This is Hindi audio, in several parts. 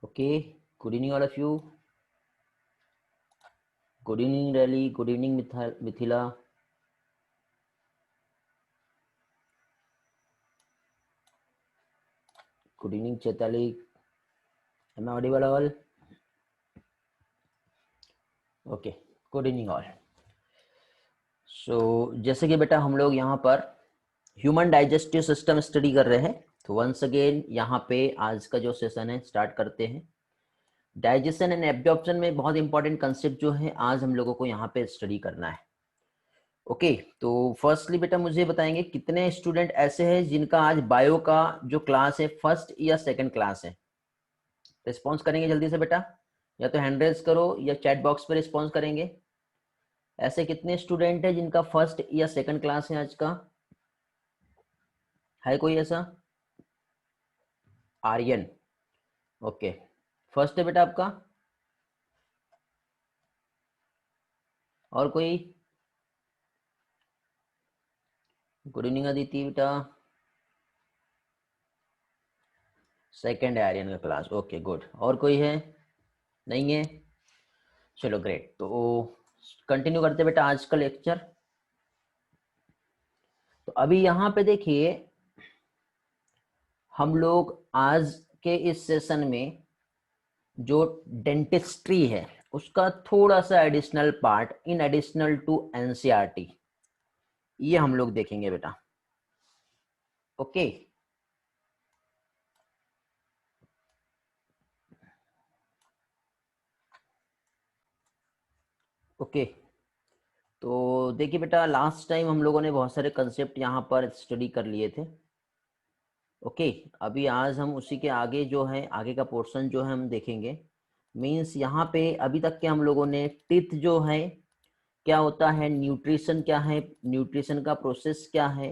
Okay, good evening all of you. Good evening Rally, good evening Mithila. Good evening Chaitali. Am I audible all? Okay, good evening all. So जैसे कि बेटा हम लोग यहाँ पर ह्यूमन डाइजेस्टिव सिस्टम स्टडी कर रहे हैं, तो वंस अगेन यहाँ पे आज का जो सेशन है स्टार्ट करते हैं। डाइजेशन एंड एब्जॉर्प्शन में बहुत इंपॉर्टेंट कंसेप्ट जो है आज हम लोगों को यहाँ पे स्टडी करना है। ओके तो फर्स्टली बेटा मुझे बताएंगे कितने स्टूडेंट ऐसे हैं जिनका आज बायो का जो क्लास है फर्स्ट या सेकंड क्लास है। रिस्पॉन्स करेंगे जल्दी से बेटा, या तो हैंड रेज करो या चैट बॉक्स पे रिस्पॉन्स करेंगे। ऐसे कितने स्टूडेंट है जिनका फर्स्ट या सेकंड क्लास है आज का? है कोई ऐसा? आर्यन, ओके फर्स्ट है बेटा आपका। और कोई? गुड इवनिंग अदिति बेटा, सेकंड है आर्यन का क्लास, ओके गुड। और कोई है? नहीं है, चलो ग्रेट। तो कंटिन्यू करते बेटा आज का लेक्चर। तो अभी यहाँ पे देखिए हम लोग आज के इस सेशन में जो डेंटिस्ट्री है उसका थोड़ा सा additional part in additional to NCERT ये हम लोग देखेंगे बेटा। ओके ओके तो देखिए बेटा लास्ट टाइम हम लोगों ने बहुत सारे कंसेप्ट यहाँ पर स्टडी कर लिए थे। ओके अभी आज हम उसी के आगे जो है आगे का पोर्शन जो है हम देखेंगे। मीन्स यहाँ पे अभी तक के हम लोगों ने टीथ जो है क्या होता है, न्यूट्रिशन क्या है, न्यूट्रिशन का प्रोसेस क्या है,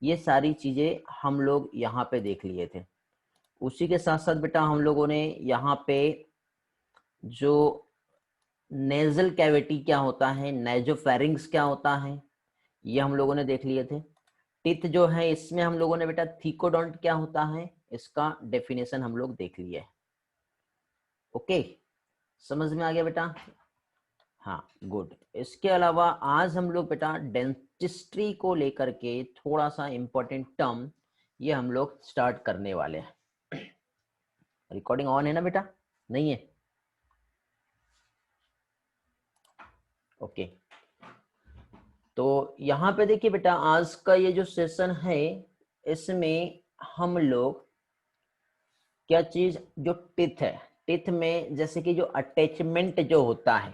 ये सारी चीजें हम लोग यहाँ पे देख लिए थे। उसी के साथ साथ बेटा हम लोगों ने यहाँ पे जो नेजल कैविटी क्या होता है, नेजोफेरिंग्स क्या होता है, ये हम लोगों ने देख लिए थे। टिथ जो है इसमें हम लोगों ने बेटा थीकोडोंट क्या होता है इसका डेफिनेशन हम लोग देख लिया है। ओके समझ में आ गया बेटा? हाँ गुड। इसके अलावा आज हम लोग बेटा डेंटिस्ट्री को लेकर के थोड़ा सा इंपॉर्टेंट टर्म ये हम लोग स्टार्ट करने वाले हैं। रिकॉर्डिंग ऑन है ना बेटा? नहीं है? ओके तो यहाँ पे देखिए बेटा आज का ये जो सेशन है इसमें हम लोग क्या चीज जो टिथ है, टिथ में जैसे कि जो अटैचमेंट जो होता है,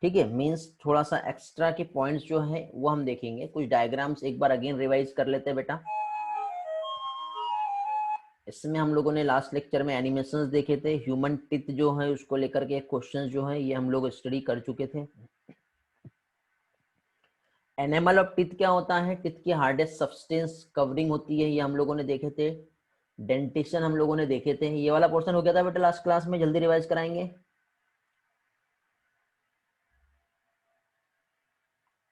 ठीक है, मींस थोड़ा सा एक्स्ट्रा के पॉइंट्स जो है वो हम देखेंगे। कुछ डायग्राम्स एक बार अगेन रिवाइज कर लेते हैं बेटा। इसमें हम लोगों ने लास्ट लेक्चर में एनिमेशंस देखे थे, ह्यूमन टिथ जो है उसको लेकर के क्वेश्चंस जो है ये हम लोग स्टडी कर चुके थे। एनिमल ऑफ टिथ क्या होता है, टिथ की हार्डेस्ट सब्सटेंस कवरिंग होती है, ये हम लोगों ने देखे थे। डेंटिशन हम लोगों ने देखे थे। ये वाला पोर्शन हो गया था बेटा लास्ट क्लास में, जल्दी रिवाइज कराएंगे।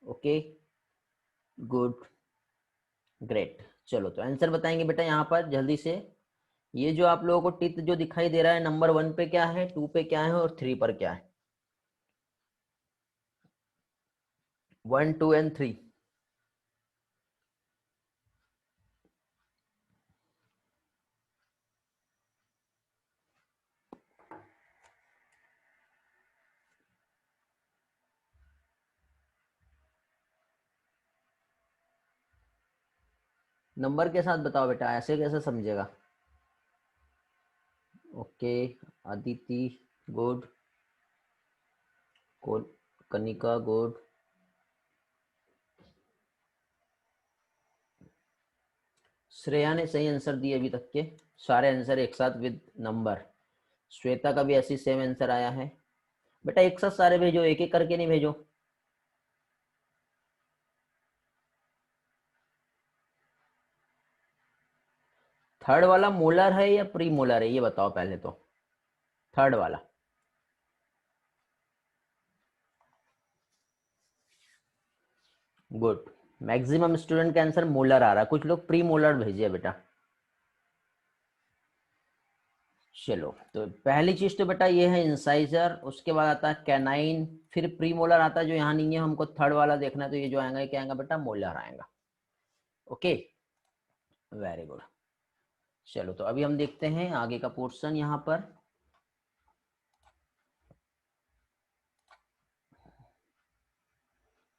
Okay good great. चलो तो आंसर बताएंगे बेटा यहाँ पर जल्दी से। ये जो आप लोगों को टिथ जो दिखाई दे रहा है नंबर 1 पे क्या है, 2 पे क्या है और 3 पर क्या है? 1 2 एंड 3। नंबर के साथ बताओ बेटा, ऐसे कैसे समझेगा? Okay Aditi good, Kanika good, Shreya ने सही आंसर दिए अभी तक के सारे आंसर एक साथ विद नंबर। श्वेता का भी ऐसी सेम आंसर आया है। बेटा एक साथ सारे भेजो, एक एक करके नहीं भेजो। थर्ड वाला मोलर है या प्री मोलर है ये बताओ पहले तो। थर्ड वाला गुड। मैक्सिमम स्टूडेंट का आंसर मोलर आ रहा है, कुछ लोग प्री मोलर भेजिए बेटा। चलो, तो पहली चीज तो बेटा ये है इंसाइजर, उसके बाद आता है कैनाइन, फिर प्रीमोलर आता है जो यहाँ नहीं है, हमको थर्ड वाला देखना है, तो ये जो आएगा ये क्या आएगा बेटा, मोलर आएगा। Okay, very good. चलो, तो अभी हम देखते हैं आगे का पोर्शन यहाँ पर।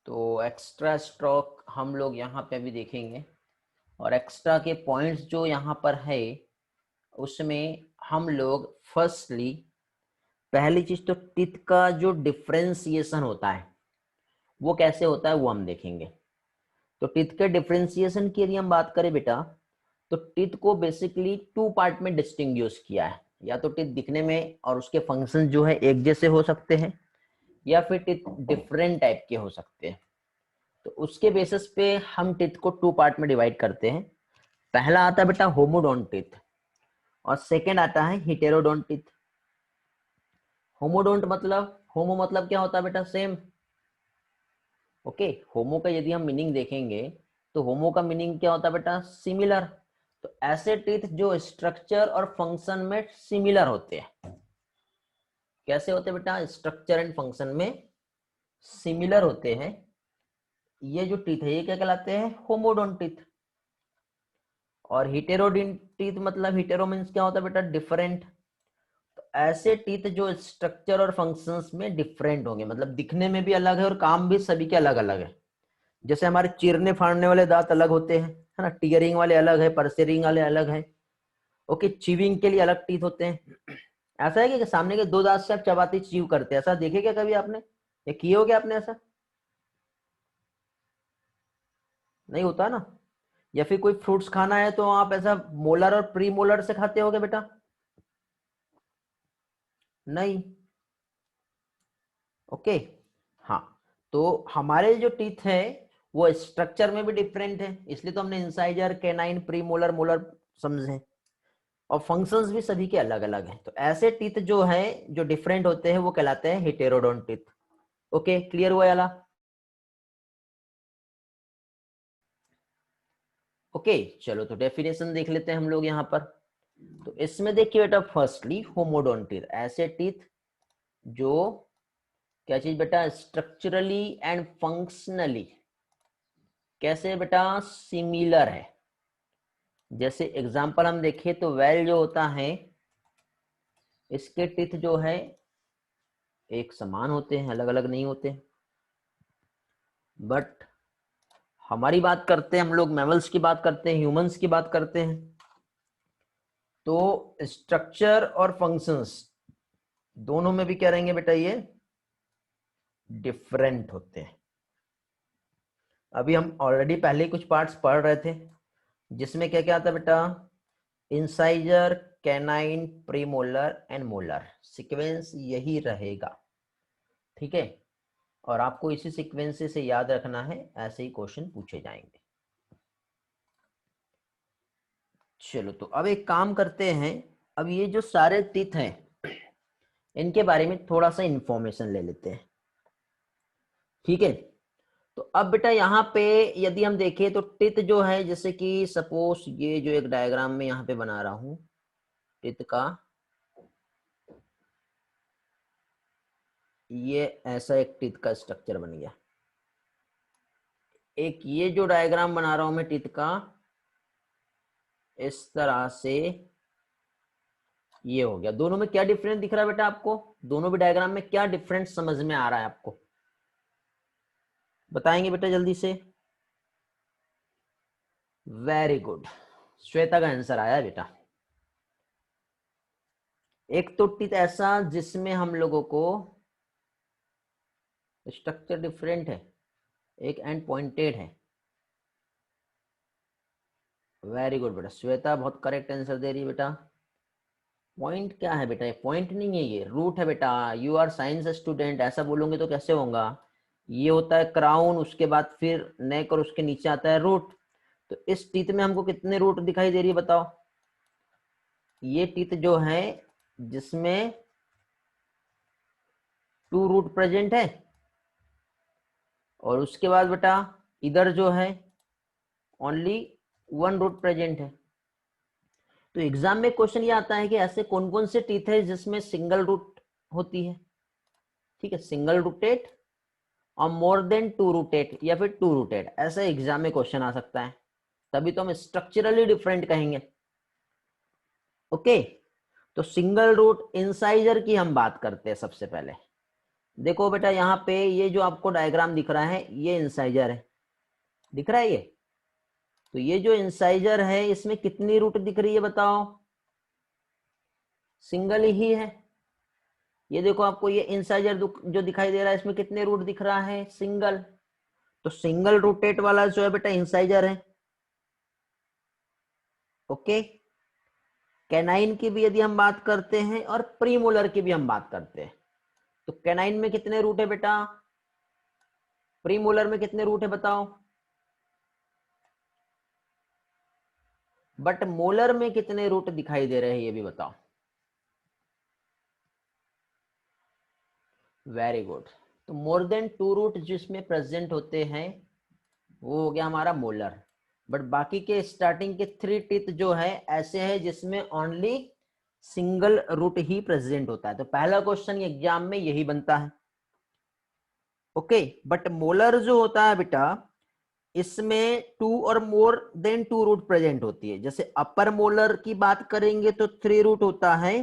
तो एक्स्ट्रा स्ट्रोक हम लोग यहाँ पे अभी देखेंगे, और एक्स्ट्रा के पॉइंट्स जो यहाँ पर है उसमें हम लोग फर्स्टली पहली चीज तो टिथ का जो डिफ्रेंसिएशन होता है वो कैसे होता है वो हम देखेंगे। तो टिथ के डिफ्रेंसिएशन की यदि हम बात करें बेटा, तो टिथ को बेसिकली टू पार्ट में डिस्टिंग्विश किया है। या तो टिथ दिखने में और उसके फंक्शन जो है एक जैसे हो सकते हैं, या फिर टिथ डिफरेंट टाइप के हो सकते हैं। तो उसके बेसिस पे हम टिथ को टू पार्ट में डिवाइड करते हैं। पहला आता है बेटा होमोडोंटिथ, और सेकेंड आता है हिटेरोडोंटिथ। होमोडोंट मतलब, होमो मतलब क्या होता है बेटा, सेम। ओके, होमो का यदि हम मीनिंग देखेंगे तो होमो का मीनिंग क्या होता है बेटा, सिमिलर। तो ऐसे टीथ जो स्ट्रक्चर और फंक्शन में सिमिलर होते हैं। कैसे होते हैं बेटा, स्ट्रक्चर एंड फंक्शन में सिमिलर होते हैं। ये जो टीथ है ये क्या कहलाते हैं, होमोडोंटिथ। और हिटेरोडोंटिथ मतलब, हिटेरो मीन्स क्या होता है बेटा, डिफरेंट। तो ऐसे टीथ जो स्ट्रक्चर और फंक्शंस में डिफरेंट होंगे, मतलब दिखने में भी अलग है और काम भी सभी के अलग अलग है। जैसे हमारे चीरने फाड़ने वाले दांत अलग होते हैं, है ना, टीयरिंग वाले अलग है, परसेरिंग वाले अलग है। ओके, चीविंग के लिए अलग टीथ होते हैं। ऐसा है कि सामने के दो दांत से आप चबाते चीव करते हैं, ऐसा देखे क्या कभी आपने, या किए हो क्या आपने ऐसा? नहीं होता ना। या फिर कोई फ्रूट्स खाना है तो आप ऐसा मोलर और प्री मोलर से खाते होगे बेटा? नहीं। ओके, हाँ। तो हमारे जो टीथ है वो स्ट्रक्चर में भी डिफरेंट है, इसलिए तो हमने incisor, canine, pre molar, molar समझे। और फंक्शंस भी सभी के अलग अलग हैं। तो ऐसे टीथ जो है जो डिफरेंट होते हैं वो कहलाते हैं हेटेरोडोंटिथ। ओके, क्लियर हुआ वाला? ओके, चलो तो डेफिनेशन देख लेते हैं हम लोग यहाँ पर। तो इसमें देखिए बेटा, फर्स्टली होमोडोंटिथ, ऐसे टीथ जो, क्या चीज बेटा, स्ट्रक्चरली एंड फंक्शनली कैसे बेटा, सिमिलर है। जैसे एग्जांपल हम देखें तो वेल जो होता है, इसके टीथ जो है एक समान होते हैं, अलग अलग नहीं होते। बट हमारी बात करते हैं हम लोग, मैमल्स की बात करते हैं, ह्यूमंस की बात करते हैं, तो स्ट्रक्चर और फंक्शंस दोनों में भी क्या रहेंगे बेटा, ये डिफरेंट होते हैं। अभी हम ऑलरेडी पहले कुछ पार्ट्स पढ़ रहे थे, जिसमें क्या क्या आता बेटा, incisor, canine, premolar and molar, sequence यही रहेगा। ठीक है, और आपको इसी सीक्वेंस से याद रखना है, ऐसे ही क्वेश्चन पूछे जाएंगे। चलो, तो अब एक काम करते हैं, अब ये जो सारे टीथ हैं इनके बारे में थोड़ा सा इंफॉर्मेशन ले लेते हैं। ठीक है, तो अब बेटा यहाँ पे यदि हम देखें तो टिथ जो है, जैसे कि सपोज ये जो एक डायग्राम में यहाँ पे बना रहा हूं टिथ का, ये ऐसा एक टिथ का स्ट्रक्चर बन गया। एक ये जो डायग्राम बना रहा हूं मैं टिथ का, इस तरह से ये हो गया। दोनों में क्या डिफरेंस दिख रहा है बेटा आपको, दोनों भी डायग्राम में क्या डिफरेंस समझ में आ रहा है आपको, बताएंगे बेटा जल्दी से? वेरी गुड, श्वेता का आंसर आया है बेटा। एक तो टिथ ऐसा जिसमें हम लोगों को स्ट्रक्चर डिफरेंट है, एक एंड पॉइंटेड है। वेरी गुड बेटा, श्वेता बहुत करेक्ट आंसर दे रही है बेटा। पॉइंट क्या है बेटा, ये पॉइंट नहीं है, ये रूट है बेटा। यू आर साइंस स्टूडेंट, ऐसा बोलोगे तो कैसे होगा। ये होता है क्राउन, उसके बाद फिर नेक, और उसके नीचे आता है रूट। तो इस टीथ में हमको कितने रूट दिखाई दे रही है बताओ? ये टीथ जो है जिसमें टू रूट प्रेजेंट है, और उसके बाद बेटा इधर जो है ओनली वन रूट प्रेजेंट है। तो एग्जाम में क्वेश्चन ये आता है कि ऐसे कौन कौन से टीथ है जिसमें सिंगल रूट होती है, ठीक है, सिंगल रूटेड और मोर देन टू रूटेड या फिर टू रूटेड, ऐसा एग्जाम में क्वेश्चन आ सकता है, तभी तो हम स्ट्रक्चरली डिफरेंट कहेंगे। ओके, तो सिंगल रूट इंसाइजर की हम बात करते हैं सबसे पहले। देखो बेटा यहाँ पे ये जो आपको डायग्राम दिख रहा है ये इंसाइजर है, दिख रहा है ये, तो ये जो इंसाइजर है इसमें कितनी रूट दिख रही है बताओ, सिंगल ही है। ये देखो आपको ये इंसाइजर जो दिखाई दे रहा है इसमें कितने रूट दिख रहा है, सिंगल, तो सिंगल रूटेड वाला जो है बेटा इंसाइजर है। ओके, कैनाइन की भी यदि हम बात करते हैं और प्रीमोलर की भी हम बात करते हैं, तो कैनाइन में कितने रूट है बेटा, प्रीमोलर में कितने रूट है बताओ, बट मोलर में कितने रूट दिखाई दे रहे हैं ये भी बताओ। वेरी गुड, तो मोर देन टू रूट जिसमें प्रेजेंट होते हैं वो हो गया हमारा मोलर, बट बाकी के स्टार्टिंग के थ्री टीथ जो है ऐसे है जिसमें ओनली सिंगल रूट ही प्रेजेंट होता है। तो पहला क्वेश्चन एग्जाम में यही बनता है। ओके, बट मोलर जो होता है बेटा इसमें टू और more than two root present होती है। जैसे अपर मोलर की बात करेंगे तो थ्री रूट होता है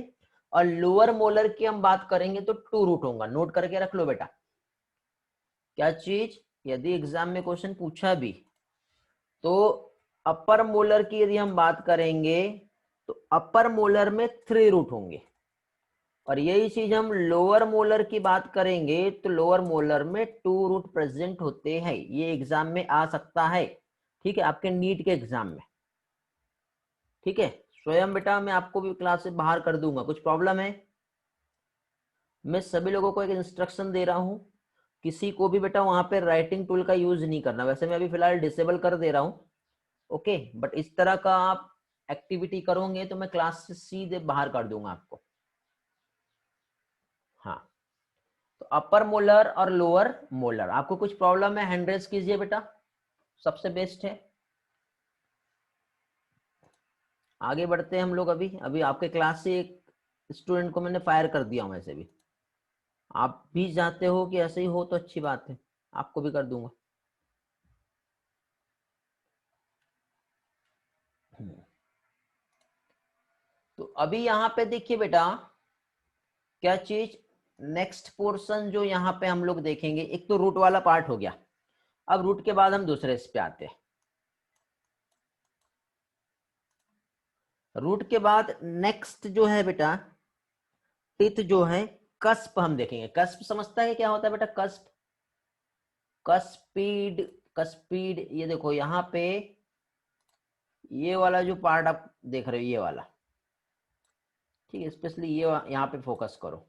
और लोअर मोलर की हम बात करेंगे तो टू रूट होगा। नोट करके रख लो बेटा, क्या चीज, यदि एग्जाम में क्वेश्चन पूछा भी तो अपर मोलर की यदि हम बात करेंगे तो अपर मोलर में थ्री रूट होंगे, और यही चीज हम लोअर मोलर की बात करेंगे तो लोअर मोलर में टू रूट प्रेजेंट होते हैं। ये एग्जाम में आ सकता है, ठीक है, आपके नीट के एग्जाम में, ठीक है। स्वयं बेटा मैं आपको भी क्लास से बाहर कर दूंगा, कुछ प्रॉब्लम है, मैं सभी लोगों को एक इंस्ट्रक्शन दे रहा हूं, किसी को भी बेटा वहां पे राइटिंग टूल का यूज नहीं करना। वैसे मैं अभी फिलहाल डिसेबल कर दे रहा हूं, ओके, बट इस तरह का आप एक्टिविटी करोगे तो मैं क्लास से सीधे बाहर कर दूंगा आपको। हाँ, तो अपर मोलर और लोअर मोलर, आपको कुछ प्रॉब्लम है हैंड रेज कीजिए बेटा, सबसे बेस्ट है। आगे बढ़ते हैं हम लोग। अभी अभी आपके क्लास से एक स्टूडेंट को मैंने फायर कर दिया हूं, ऐसे भी आप भी चाहते हो कि ऐसे ही हो तो अच्छी बात है, आपको भी कर दूंगा। तो अभी यहाँ पे देखिए बेटा क्या चीज, नेक्स्ट पोर्शन जो यहाँ पे हम लोग देखेंगे, एक तो रूट वाला पार्ट हो गया। अब रूट के बाद हम दूसरे इस पे आते हैं। रूट के बाद नेक्स्ट जो है बेटा टिथ जो है कस्प हम देखेंगे। कस्प समझता है क्या होता है बेटा, कस्प, कस्पीड, कस्पीड, ये देखो यहाँ पे ये वाला जो पार्ट आप देख रहे हो ये वाला, ठीक है, स्पेशली ये यहाँ पे फोकस करो,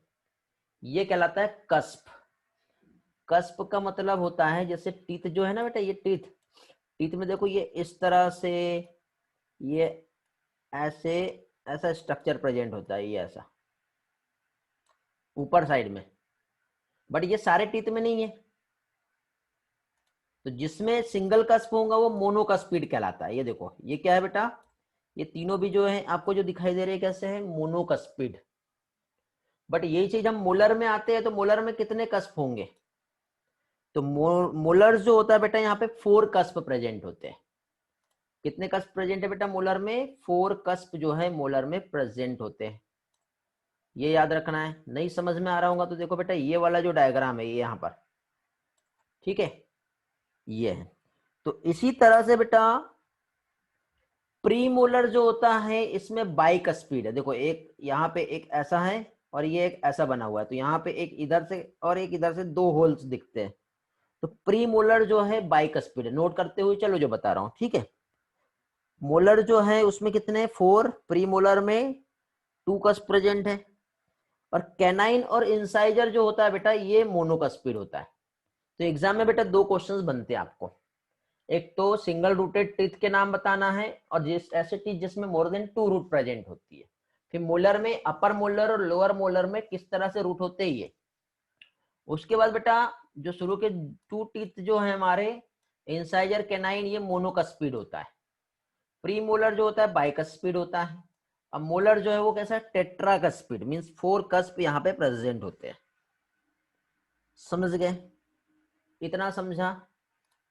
ये कहलाता है कस्प। कस्प का मतलब होता है जैसे टीथ जो है ना बेटा, ये टीथ, टीथ में देखो ये इस तरह से, ये ऐसे, ऐसा स्ट्रक्चर प्रेजेंट होता है, ये ऐसा ऊपर साइड में, बट ये सारे टीथ में नहीं है। तो जिसमें सिंगल कस्प होगा वो मोनोकस्पिड कहलाता है। ये देखो ये क्या है बेटा, ये तीनों भी जो है आपको जो दिखाई दे रहे हैं कैसे है, मोनोकस्पिड। बट यही चीज हम मोलर में आते हैं तो मोलर में कितने कस्प होंगे, तो मोलर जो होता है बेटा यहाँ पे फोर कस्प प्रेजेंट होते हैं। कितने कस्प प्रेजेंट है बेटा मोलर में, फोर कस्प जो है मोलर में प्रेजेंट होते हैं। ये याद रखना है। नहीं समझ में आ रहा होगा तो देखो बेटा ये वाला जो डायग्राम है ये यहाँ पर, ठीक है, ये है। तो इसी तरह से बेटा प्रीमोलर जो होता है इसमें बाइक स्पीड है। देखो एक यहाँ पे एक ऐसा है और ये एक ऐसा बना हुआ है, तो यहाँ पे एक इधर से और एक इधर से दो होल्स दिखते हैं। तो प्रीमोलर जो है बाइक स्पीड है। नोट करते हुए चलो जो बता रहा हूँ, ठीक है। मोलर जो है उसमें कितने, फोर, प्रीमोलर में टू कस प्रेजेंट है, और कैनाइन और इंसाइजर जो होता है बेटा ये मोनोकस्पिड होता है। तो एग्जाम में बेटा दो क्वेश्चंस बनते हैं आपको, एक तो सिंगल रूटेड टीथ के नाम बताना है और जिस ऐसे टीथ जिसमें more than two root present होती है। फिर मोलर में अपर मोलर और लोअर मोलर में किस तरह से रूट होते ही है। उसके बाद बेटा जो शुरू के टू टीथ जो है हमारे इंसाइजर कैनाइन, ये मोनोकस्पिड होता है। प्री मोलर जो होता है बाइकस्पिड होता है, अब मोलर जो है वो कैसा है, टेट्रा कस्पिड, मींस 4 कस्प यहाँ पे प्रेजेंट होते हैं। समझ गए, इतना समझा।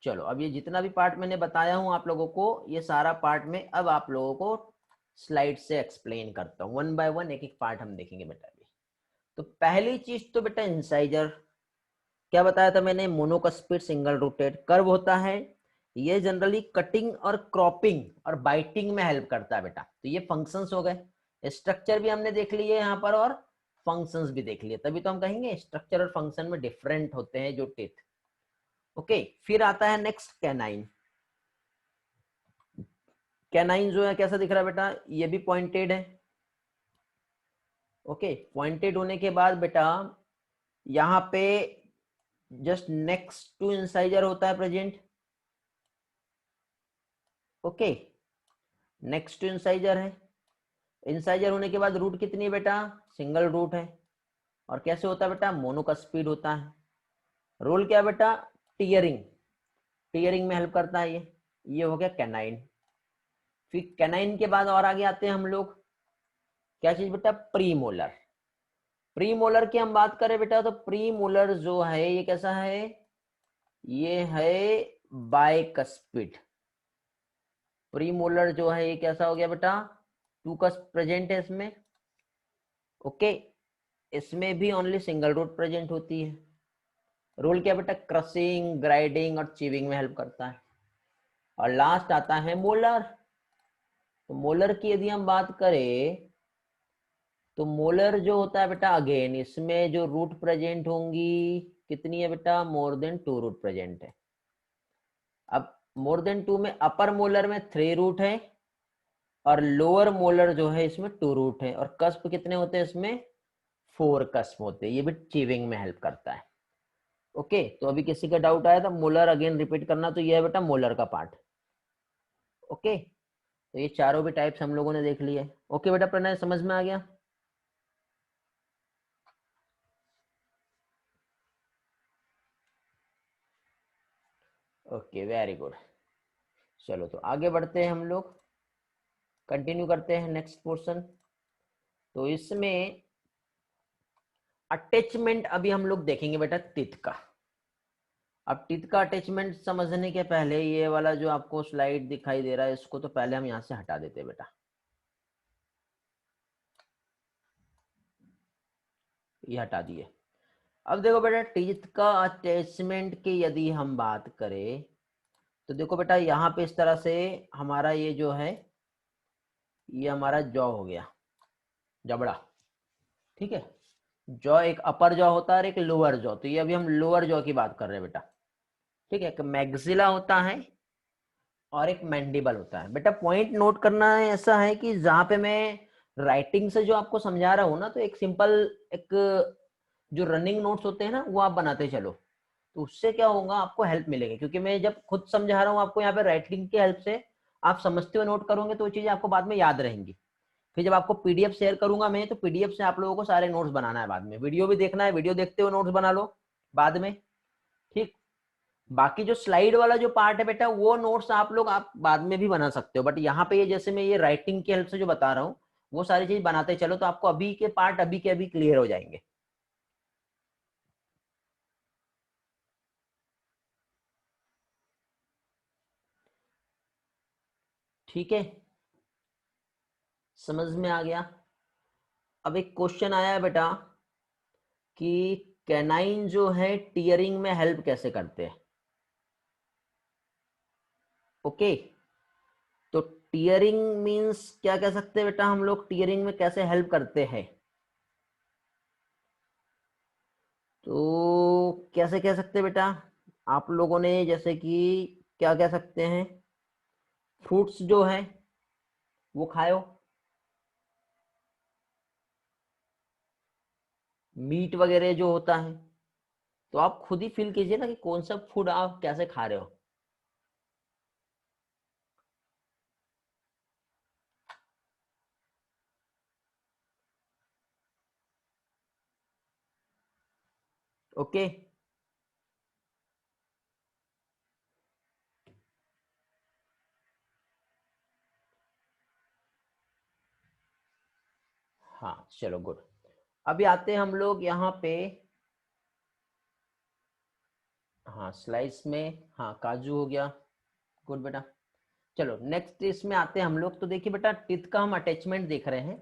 चलो अब ये जितना भी पार्ट मैंने बताया हूं आप लोगों को, ये सारा पार्ट में अब आप लोगों को स्लाइड से एक्सप्लेन करता हूँ, वन बाय वन एक एक पार्ट हम देखेंगे बेटा। अभी तो पहली चीज तो बेटा इंसाइजर, क्या बताया था मैंने, मोनोकस्पिड सिंगल रूटेड कर्व होता है। ये जनरली कटिंग और क्रॉपिंग और बाइटिंग में हेल्प करता है बेटा। तो ये फंक्शंस हो गए, स्ट्रक्चर भी हमने देख लिए यहाँ पर और फंक्शंस भी देख लिए, तभी तो हम कहेंगे स्ट्रक्चर और फंक्शन में डिफरेंट होते हैं जो टिथ। ओके, फिर आता है नेक्स्ट कैनाइन। कैनाइन जो है कैसा दिख रहा है बेटा, ये भी पॉइंटेड है। ओके, पॉइंटेड होने के बाद बेटा यहाँ पे जस्ट नेक्स्ट टू इंसाइजर होता है present. Okay, next to incisor है। इंसाइजर होने के बाद रूट कितनी है बेटा, सिंगल रूट है। और कैसे होता है बेटा, मोनोकस्पिड होता है। रोल क्या है बेटा, टीयरिंग, टीयरिंग में हेल्प करता है ये हो गया कैनाइन। फिर कैनाइन के बाद और आगे आते हैं हम लोग, क्या चीज बेटा, प्रीमोलर। प्रीमोलर की हम बात करें बेटा तो प्रीमोलर जो है ये कैसा है, ये है बाइकस्पिड। प्रीमोलर जो है ये कैसा हो गया बेटा, 2 कस्प प्रेजेंट है इसमें। ओके, इसमें भी ओनली सिंगल रूट प्रेजेंट होती है। रोल क्या बेटा, क्रशिंग, ग्राइडिंग और चीविंग में हेल्प करता है। और लास्ट आता है मोलर। तो मोलर की यदि हम बात करें तो मोलर जो होता है बेटा, अगेन इसमें जो रूट प्रेजेंट होंगी कितनी है बेटा, मोर देन 2 रूट प्रेजेंट है। अब मोर देन 2 में अपर मोलर में 3 रूट है और लोअर मोलर जो है इसमें 2 रूट है। और कस्प कितने होते हैं इसमें, 4 कस्प होते हैं। ये भी चीविंग में हेल्प करता है। ओके, तो अभी किसी का डाउट आया था मोलर अगेन रिपीट करना, तो ये है बेटा मोलर का पार्ट। ओके, तो ये चारों भी टाइप्स हम लोगों ने देख लिए। ओके बेटा प्रणय, समझ में आ गया। Okay, very good. चलो तो आगे बढ़ते हैं हम लोग, कंटिन्यू करते हैं नेक्स्ट पोर्शन। तो इसमें अटैचमेंट अभी हम लोग देखेंगे बेटा टिथ का। अब टिथ का अटैचमेंट समझने के पहले ये वाला जो आपको स्लाइड दिखाई दे रहा है इसको तो पहले हम यहां से हटा देते हैं बेटा। ये हटा दिए। अब देखो बेटा टीथ का अटैचमेंट की यदि हम बात करें तो देखो बेटा यहाँ पे इस तरह से हमारा ये जो है, ये हमारा जॉ हो गया, जबड़ा। ठीक है, जॉ एक अपर जॉ होता है और एक लोअर जॉ। तो ये अभी हम लोअर जॉ की बात कर रहे हैं बेटा। ठीक है, एक मैक्सिला होता है और एक मैंडिबल होता है। बेटा पॉइंट नोट करना है, ऐसा है कि जहां पे मैं राइटिंग से जो आपको समझा रहा हूँ ना, तो एक सिंपल एक जो रनिंग नोट्स होते हैं ना वो आप बनाते चलो, तो उससे क्या होगा, आपको हेल्प मिलेगी। क्योंकि मैं जब खुद समझा रहा हूँ आपको यहाँ पे राइटिंग की हेल्प से, आप समझते हुए नोट करोगे तो वो चीजें आपको बाद में याद रहेंगी। फिर जब आपको पीडीएफ शेयर करूंगा मैं, तो पीडीएफ से आप लोगों को सारे नोट्स बनाना है बाद में, वीडियो भी देखना है, वीडियो देखते हुए नोट्स बना लो बाद में। ठीक, बाकी जो स्लाइड वाला जो पार्ट है बेटा वो नोट्स आप लोग आप बाद में भी बना सकते हो, बट यहाँ पे ये जैसे मैं ये राइटिंग की हेल्प से जो बता रहा हूँ वो सारी चीज बनाते चलो, तो आपको अभी के पार्ट अभी के अभी क्लियर हो जाएंगे। ठीक है, समझ में आ गया। अब एक क्वेश्चन आया है बेटा कि कैनाइन जो है टीयरिंग में हेल्प कैसे करते हैं। ओके, तो टीयरिंग मींस क्या कह सकते हैं बेटा, हम लोग टीयरिंग में कैसे हेल्प करते हैं, तो कैसे कह सकते हैं बेटा, आप लोगों ने जैसे कि क्या कह सकते हैं, फ्रूट्स जो है वो खाओ, मीट वगैरह जो होता है, तो आप खुद ही फील कीजिए ना कि कौन सा फूड आप कैसे खा रहे हो। ओके, हाँ चलो गुड। अभी आते हैं हम लोग यहाँ पे, हाँ स्लाइस में, हाँ काजू हो गया, गुड बेटा। चलो नेक्स्ट इसमें आते हैं हम लोग। तो देखिए बेटा, टिथ का हम अटैचमेंट देख रहे हैं।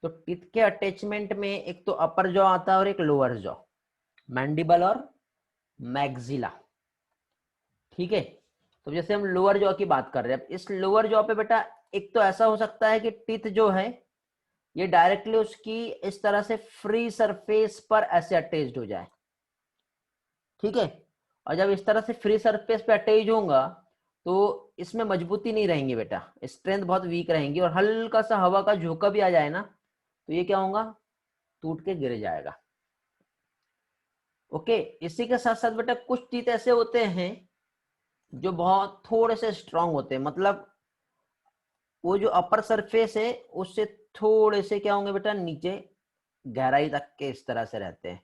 तो टिथ के अटैचमेंट में एक तो अपर जॉ आता है और एक लोअर जॉ, मैंडिबल और मैक्सिला, ठीक है। तो जैसे हम लोअर जॉ की बात कर रहे हैं, इस लोअर जॉ पे बेटा एक तो ऐसा हो सकता है कि टिथ जो है ये डायरेक्टली उसकी इस तरह से फ्री सरफेस पर ऐसे अटैच्ड हो जाए, ठीक है। और जब इस तरह से फ्री सरफेस पे अटैच होगा तो इसमें मजबूती नहीं रहेंगी बेटा, स्ट्रेंथ बहुत वीक रहेंगी, और हल्का सा हवा का झोंका भी आ जाए ना तो ये क्या होगा, टूट के गिर जाएगा। ओके, इसी के साथ साथ बेटा कुछ टीथ ऐसे होते हैं जो बहुत थोड़े से स्ट्रांग होते हैं, मतलब वो जो अपर सरफेस है उससे थोड़े से क्या होंगे बेटा, नीचे गहराई तक के इस तरह से रहते हैं।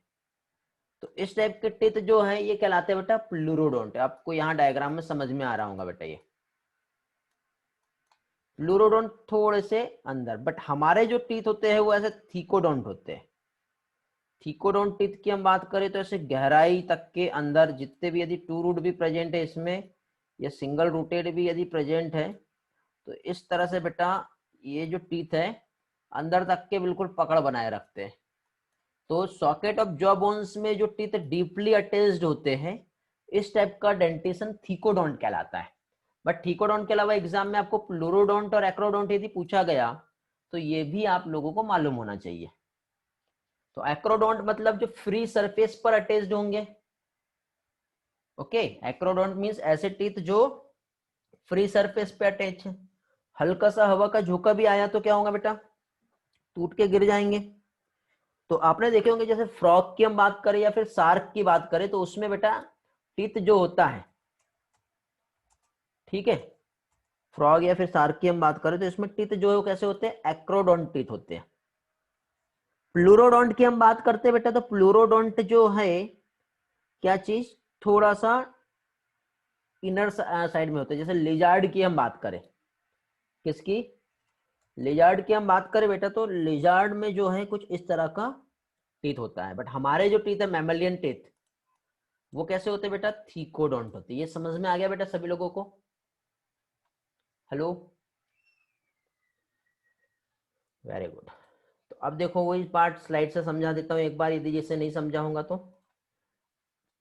तो इस टाइप के टिथ जो है ये कहलाते हैं बेटा प्लूरोडोंट। आपको यहाँ डायग्राम में समझ में आ रहा होगा बेटा, ये प्लूरोडोंट थोड़े से अंदर, बट हमारे जो टीथ होते हैं वो ऐसे थीकोडोंट होते हैं। थीकोडोंट टीथ की हम बात करें तो ऐसे गहराई तक के अंदर जितने भी, यदि टू रूट भी प्रेजेंट है इसमें या सिंगल रूटेड भी यदि प्रेजेंट है, तो इस तरह से बेटा ये जो टीथ है अंदर तक के बिल्कुल पकड़ बनाए रखते हैं। तो सॉकेट ऑफ जॉ बोन्स में जो टीथ डीपली अटैच्ड होते हैं, इस टाइप का डेंटिशन थीकोडोंट कहलाता है। बट थीकोडोंट के अलावा एग्जाम में आपको प्लूरोडोंट और एक्रोडोंट यदि पूछा गया तो ये भी आप लोगों को मालूम होना चाहिए। तो एक्रोडोंट मतलब जो फ्री सरफेस पर अटैच्ड होंगे। ओके, एक्रोडोंट मींस ऐसे टीथ जो फ्री सरफेस पे अटैच है, हल्का सा हवा का झोंका भी आया तो क्या होगा बेटा, टूट के गिर जाएंगे। तो आपने देखे होंगे जैसे फ्रॉग की हम बात करें या फिर शार्क की बात करें तो उसमें बेटा टीथ जो होता है, ठीक है, फ्रॉग या फिर शार्क की हम बात करें तो इसमें टीथ जो है वो कैसे होते हैं, एक्रोडोंट टीथ होते हैं। प्लूरोडोंट की हम बात करते हैं बेटा, तो प्लूरोडोंट जो है क्या चीज, थोड़ा सा इनर साइड में होते हैं। जैसे लिजार्ड की हम बात करें, किसकी, लिजार्ड की हम बात करें बेटा, तो लिजार्ड में जो है कुछ इस तरह का टीथ होता है। बट हमारे जो टीथ है मैमलियन टीथ, वो कैसे होते हैं बेटा, थीकोडोंट होते हैं। ये समझ में आ गया बेटा सभी लोगों को, हेलो, वेरी गुड। तो अब देखो वही पार्ट स्लाइड से समझा देता हूँ एक बार, यदि जैसे नहीं समझा होगा तो।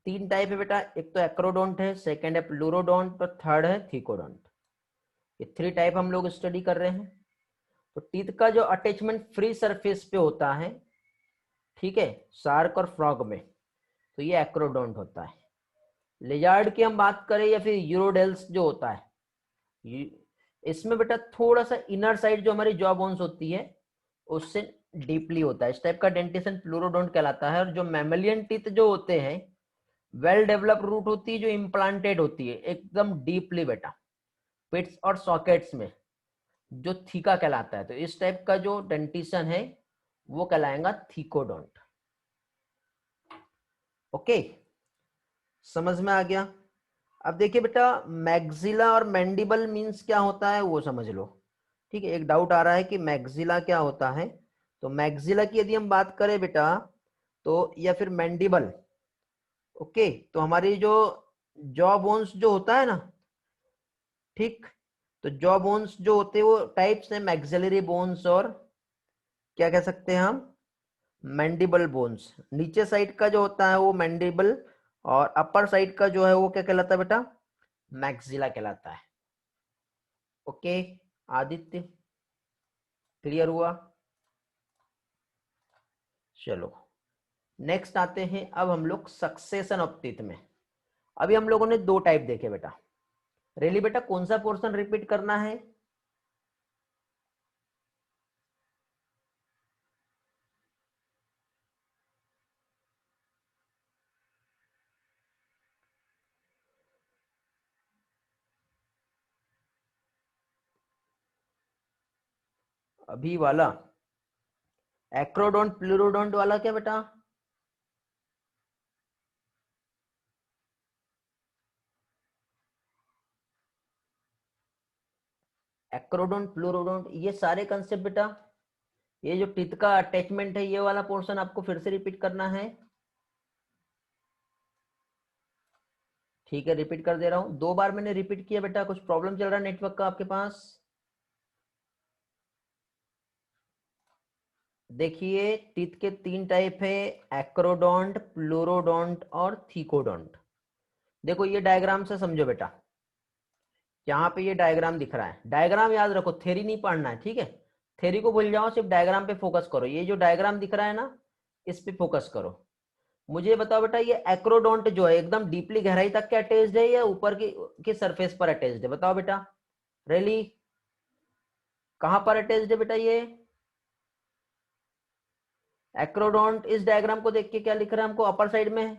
तीन टाइप है बेटा, एक तो एक्रोडोंट है, सेकंड है प्लूरोडोंट और थर्ड है थीकोडोंट। ये थ्री टाइप हम लोग स्टडी कर रहे हैं। तो टीथ का जो अटैचमेंट फ्री सरफेस पे होता है, ठीक है, शार्क और फ्रॉग में, तो ये एक्रोडोंट होता है। लिजार्ड की हम बात करें या फिर यूरोडेल्स जो होता है, इसमें बेटा थोड़ा सा इनर साइड जो हमारी जॉ बोन्स होती है उससे डीपली होता है। इस टाइप का डेंटिशन प्लूरोडोंट कहलाता है। और जो मैमलियन टीथ जो होते हैं, वेल डेवलप रूट होती है जो इम्प्लांटेड होती है एकदम डीपली बेटा, पिट्स और सॉकेट्स में, जो थीका कहलाता है। तो इस टाइप का जो डेंटिशन है वो कहलाएगा थीकोडोंट। ओके, समझ में आ गया। अब देखिए बेटा, मैक्सिला और मैंडिबल मींस क्या होता है वो समझ लो, ठीक है। एक डाउट आ रहा है कि मैक्सिला क्या होता है। तो मैक्सिला की यदि हम बात करें बेटा, तो या फिर मैंडिबल, ओके, तो हमारी जो जॉ बोन्स जो होता है ना, ठीक, तो जॉ बोन्स जो होते हैं वो टाइप्स है, मैक्सिलरी बोन्स और क्या कह सकते हैं हम, मैंडिबल बोन्स। नीचे साइड का जो होता है वो मैंडिबल, और अपर साइड का जो है वो क्या कहलाता है बेटा, मैक्सिला कहलाता है। ओके, आदित्य क्लियर हुआ। चलो नेक्स्ट आते हैं अब हम लोग सक्सेशन ऑफ टीथ में। अभी हम लोगों ने दो टाइप देखे बेटा, रेली बेटा कौन सा पोर्शन रिपीट करना है, अभी वाला एक्रोडोंट प्लूरोडोंट वाला क्या बेटा, एक्रोडोंट प्लूरोडोंट, ये सारे कंसेप्ट बेटा ये जो टीथ का अटैचमेंट है, ये वाला पोर्शन आपको फिर से रिपीट करना है। ठीक है, रिपीट कर दे रहा हूं, 2 बार मैंने रिपीट किया बेटा। कुछ प्रॉब्लम चल रहा है नेटवर्क का आपके पास? देखिए, टीथ के 3 टाइप है, एक्रोडोंट, प्लूरोडोंट और थीकोडोंट। देखो ये डायग्राम से समझो बेटा। यहाँ पे ये डायग्राम दिख रहा है, डायग्राम याद रखो, थ्योरी नहीं पढ़ना है, ठीक है? थ्योरी को भूल जाओ, सिर्फ डायग्राम पे फोकस करो। ये जो डायग्राम दिख रहा है ना, इस पे फोकस करो। मुझे बताओ बेटा, ये एक्रोडोंट जो है एकदम डीपली गहराई तक के अटैच्ड है या ऊपर की सरफेस पर अटैच्ड है? बताओ बेटा, रेली कहां पर अटैच्ड है बेटा ये एक्रोडोंट? इस डायग्राम को देख के क्या लिख रहा है हमको, अपर साइड में है।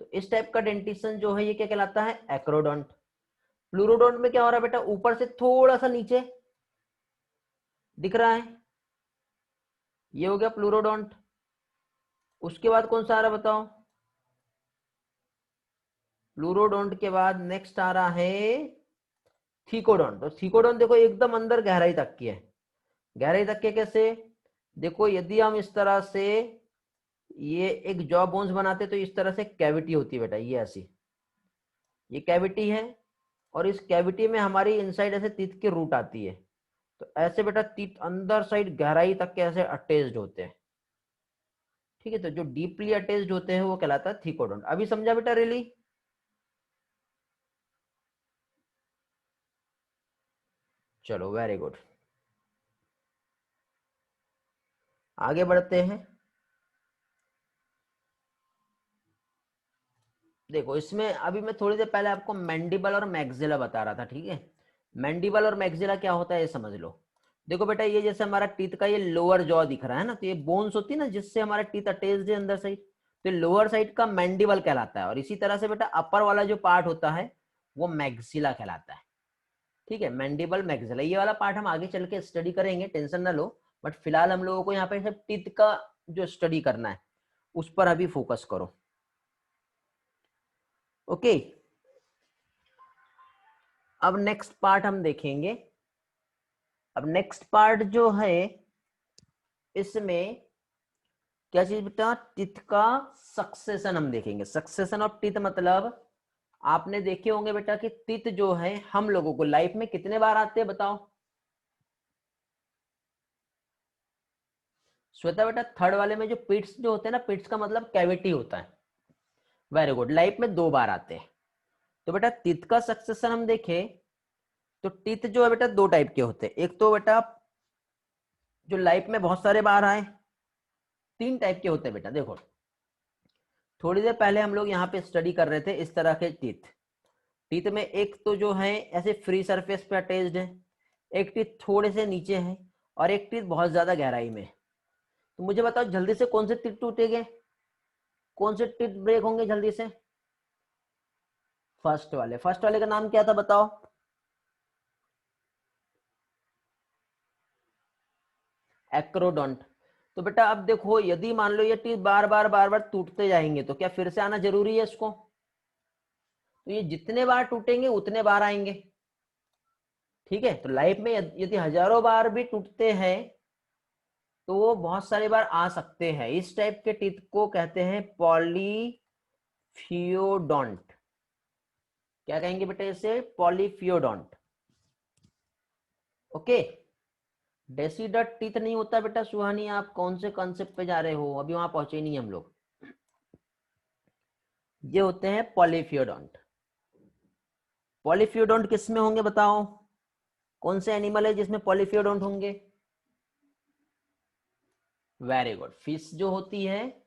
तो इस टाइप का डेंटिशन जो है ये क्या कहलाता है, एक्रोडोंट। प्लूरोडोंट में क्या हो रहा है बेटा, ऊपर से थोड़ा सा नीचे दिख रहा है, ये हो गया प्लूरोडोंट। उसके बाद कौन सा आ रहा है बताओ? प्लूरोडोंट के बाद नेक्स्ट आ रहा है थीकोडोंट। तो थीकोडोंट देखो एकदम अंदर गहराई तक की है। गहराई तक के कैसे? देखो यदि हम इस तरह से ये एक जॉ बोन्स बनाते तो इस तरह से कैविटी होती है बेटा, ये ऐसी, ये कैविटी है। और इस कैविटी में हमारी इनसाइड ऐसे टीथ की रूट आती है। तो ऐसे बेटा टीथ अंदर साइड गहराई तक के ऐसे अटैच्ड होते हैं, ठीक है? तो जो डीपली अटैच्ड होते हैं वो कहलाता है थीकोडोंट। अभी समझा बेटा रियली? चलो वेरी गुड, आगे बढ़ते हैं। देखो इसमें अभी मैं थोड़ी देर पहले आपको मैंडिबल और मैक्सिला बता रहा था, ठीक है? मैंडिबल और मैक्सिला क्या होता है ये समझ लो। देखो बेटा, ये जैसे हमारा टीथ का ये लोअर जॉ दिख रहा है ना, तो ये बोन्स होती है ना जिससे हमारा टीथ अटैच्ड है अंदर साइड, तो लोअर साइड का मैंडिबल कहलाता है। और इसी तरह से बेटा अपर वाला जो पार्ट होता है वो मैक्सिला कहलाता है, ठीक है? मैंडिबल मैक्सिला, ये वाला पार्ट हम आगे चल के स्टडी करेंगे, टेंशन ना लो। बट फिलहाल हम लोगों को यहाँ पे सिर्फ टीथ का जो स्टडी करना है उस पर अभी फोकस करो, ओके? अब नेक्स्ट पार्ट हम देखेंगे। अब नेक्स्ट पार्ट जो है इसमें क्या चीज बेटा, टीथ का सक्सेशन हम देखेंगे। सक्सेशन ऑफ टीथ मतलब आपने देखे होंगे बेटा कि टीथ जो है हम लोगों को लाइफ में कितने बार आते हैं बताओ? श्वेता बेटा, थर्ड वाले में जो पिट्स जो होते हैं ना, पिट्स का मतलब कैविटी होता है। वेरी गुड, लाइफ में 2 बार आते हैं। तो बेटा टीथ का सक्सेशन हम देखें तो टीथ जो है बेटा 2 टाइप के होते हैं। एक तो बेटा जो लाइफ में बहुत सारे बार आए, 3 टाइप के होते हैं बेटा। देखो थोड़ी देर पहले हम लोग यहाँ पे स्टडी कर रहे थे इस तरह के टीथ। टीथ में एक तो जो है ऐसे फ्री सरफेस पे अटैच्ड है, एक टीथ थोड़े से नीचे है, और एक टीथ बहुत ज्यादा गहराई में। तो मुझे बताओ जल्दी से कौन से टीथ टूटेंगे, कौन से टीथ ब्रेक होंगे जल्दी से? फर्स्ट वाले। फर्स्ट वाले का नाम क्या था बताओ? एक्रोडोंट। तो बेटा अब देखो, यदि मान लो ये टीथ बार बार टूटते जाएंगे तो क्या फिर से आना जरूरी है इसको? तो ये जितने बार टूटेंगे उतने बार आएंगे, ठीक है? तो लाइफ में यदि हजारों बार भी टूटते हैं तो वो बहुत सारी बार आ सकते हैं। इस टाइप के टीथ को कहते हैं पॉलीफियोडोंट। क्या कहेंगे बेटा इसे? पॉलीफियोडोंट, ओके? डेसीडट टीथ नहीं होता बेटा सुहानी, आप कौन से कॉन्सेप्ट पे जा रहे हो, अभी वहां पहुंचे नहीं हम लोग। ये होते हैं पॉलीफियोडोंट। पॉलीफियोडोंट किस में होंगे बताओ? कौन से एनिमल है जिसमें पॉलीफियोडोंट होंगे? वेरी गुड, फिश जो होती है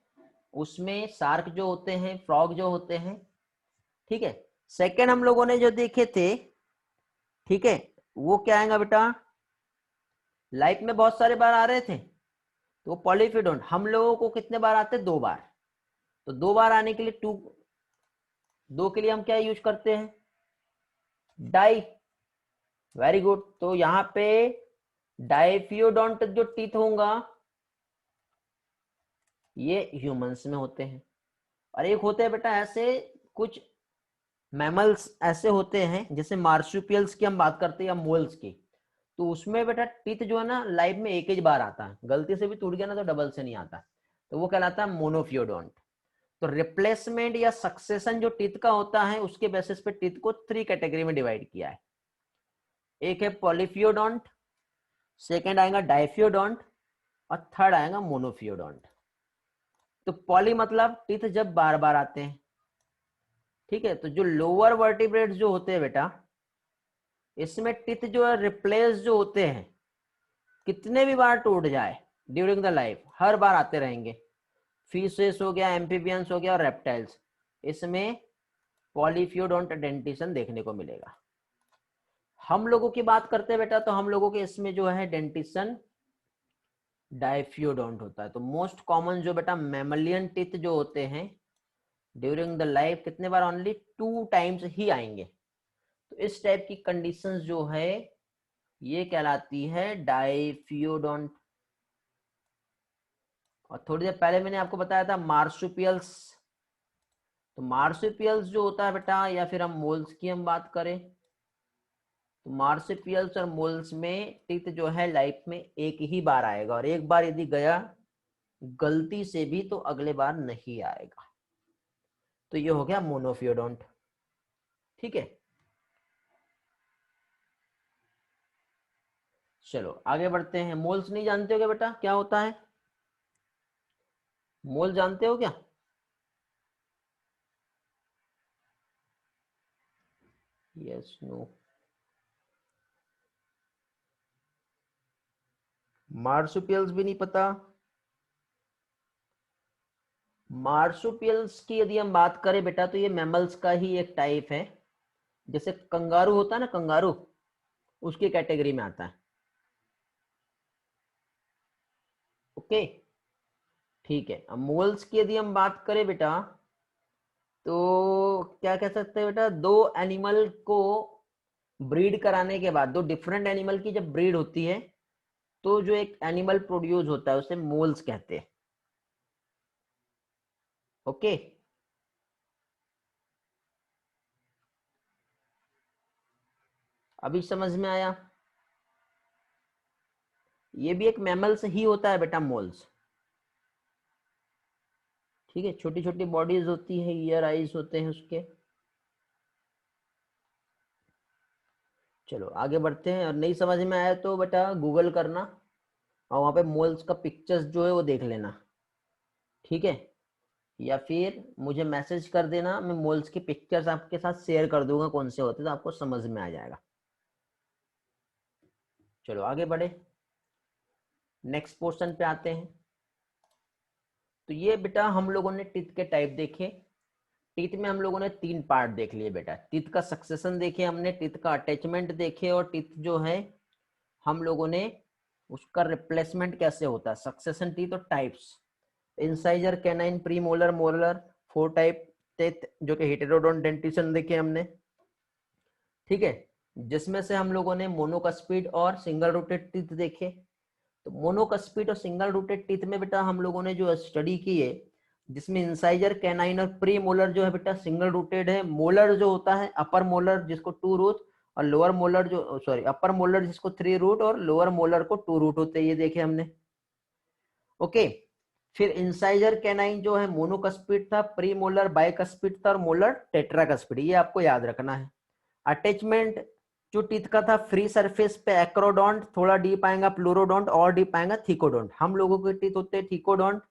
उसमें, शार्क जो होते हैं, फ्रॉग जो होते हैं, ठीक है? सेकेंड हम लोगों ने जो देखे थे, ठीक है, वो क्या आएगा बेटा? लाइफ में बहुत सारे बार आ रहे थे तो पॉलीफिडोन हम लोगों को कितने बार आते हैं? 2 बार। तो 2 बार आने के लिए 2 के लिए हम क्या यूज करते हैं? डाई। वेरी गुड, तो यहाँ पे डाइफियोडोंट जो टीथ होगा ये ह्यूमंस में होते हैं। और एक होते हैं बेटा ऐसे कुछ मैमल्स ऐसे होते हैं, जैसे मार्supials की हम बात करते हैं या मोल्स की, तो उसमें बेटा टीथ जो है ना लाइफ में एक ही बार आता है, गलती से भी टूट गया ना तो डबल से नहीं आता, तो वो कहलाता है मोनोफियोडोंट। तो रिप्लेसमेंट या सक्सेशन जो टीथ का होता है उसके बेसिस पे टीथ को 3 कैटेगरी में डिवाइड किया है। एक है पॉलीफियोडोंट, सेकेंड आएगा डाइफियोडोंट, और थर्ड आएगा मोनोफियोडोंट। तो पॉली मतलब टीथ जब बार बार आते हैं, ठीक है। तो जो लोअर वर्टिब्रेट्स जो होते हैं बेटा, इसमें टीथ जो है रिप्लेस जो होते हैं, कितने भी बार टूट जाए ड्यूरिंग द लाइफ, हर बार आते रहेंगे। फिशेस हो गया, एम्फीबियंस हो गया और रेप्टाइल्स, इसमें पॉलीफियोडोंट डेंटिशन देखने को मिलेगा। हम लोगों की बात करते हैं बेटा, तो हम लोगों के इसमें जो है डेंटिशन डाइफियोडोंट होता है। तो मोस्ट कॉमन जो बेटा मैमलियन टीथ जो होते हैं ड्यूरिंग द लाइफ कितने बार, ओनली 2 टाइम्स ही आएंगे। तो इस टाइप की कंडीशंस जो है ये कहलाती है डाइफियोडोंट। और थोड़ी देर पहले मैंने आपको बताया था मार्सुपियल्स। तो मार्सुपियल्स जो होता है बेटा, या फिर हम मोल्स की हम बात करें, तो मार्सुपियल्स और मोल्स में टीथ जो है लाइफ में एक ही बार आएगा, और एक बार यदि गया गलती से भी तो अगले बार नहीं आएगा। तो ये हो गया मोनोफियोडोंट, ठीक है। चलो आगे बढ़ते हैं। मोल्स नहीं जानते हो क्या बेटा, क्या होता है मोल, जानते हो क्या? Yes, no? मार्सुपियल्स भी नहीं पता? मार्सुपियल्स की यदि हम बात करें बेटा, तो ये मैमल्स का ही एक टाइप है। जैसे कंगारू होता है ना, कंगारू उसकी कैटेगरी में आता है। ओके, ठीक है। अब मोल्स की यदि हम बात करें बेटा, तो क्या कह सकते हैं बेटा, दो एनिमल को ब्रीड कराने के बाद, दो डिफरेंट एनिमल की जब ब्रीड होती है तो जो एक एनिमल प्रोड्यूस होता है उसे मोल्स कहते हैं। ओके, अभी समझ में आया? ये भी एक मैमल से ही होता है बेटा, मोल्स। ठीक है, छोटी छोटी बॉडीज होती है, ईयर आइज होते हैं उसके। चलो आगे बढ़ते हैं। और नहीं समझ में आया तो बेटा गूगल करना, और वहां पे मोल्स का पिक्चर्स जो है वो देख लेना, ठीक है। या फिर मुझे मैसेज कर देना, मैं मोल्स की पिक्चर्स आपके साथ शेयर कर दूंगा कौन से होते हैं, तो आपको समझ में आ जाएगा। चलो आगे बढ़े, नेक्स्ट पोर्शन पे आते हैं। तो ये बेटा हम लोगों ने टीथ के टाइप देखे। टीथ में हम लोगों ने 3 पार्ट देख लिए बेटा। टीथ का सक्सेशन देखे हमने, टीथ का अटैचमेंट देखे, और टीथ जो है हम लोगों ने उसका रिप्लेसमेंट कैसे होता है, सक्सेशन टीथ और types. Incisor, canine, premolar, molar, 4 type teeth जो कि हेटेरोडोंट डेंटिशन देखे हमने, ठीक है। जिसमें से हम लोगों ने मोनोकस्पिड और सिंगल रूटेड टीथ देखे। तो मोनोकस्पिड और सिंगल रूटेड टीथ में बेटा हम लोगों ने जो स्टडी की है, जिसमें इंसाइजर, कैनाइन और प्री मोलर जो है बेटा सिंगल रूटेड है। मोलर जो होता है अपर मोलर जिसको 2 रूट, और लोअर मोलर जो सॉरी अपर मोलर जिसको 3 रूट, और लोअर मोलर को 2 रूट होते हैं, ये देखे हमने। ओके, फिर इंसाइजर कैनाइन जो है मोनोकस्पिड था, प्री मोलर बाइकस्पिड था, और मोलर टेट्राकस्पिड, ये आपको याद रखना है। अटैचमेंट जो टीथ का था फ्री सरफेस पे एक्रोडोंट, थोड़ा डीप आएगा प्लूरोडोंट, और डीप आएगा थीकोडोंट। हम लोगों के टीथ होते हैं थीकोडोंट,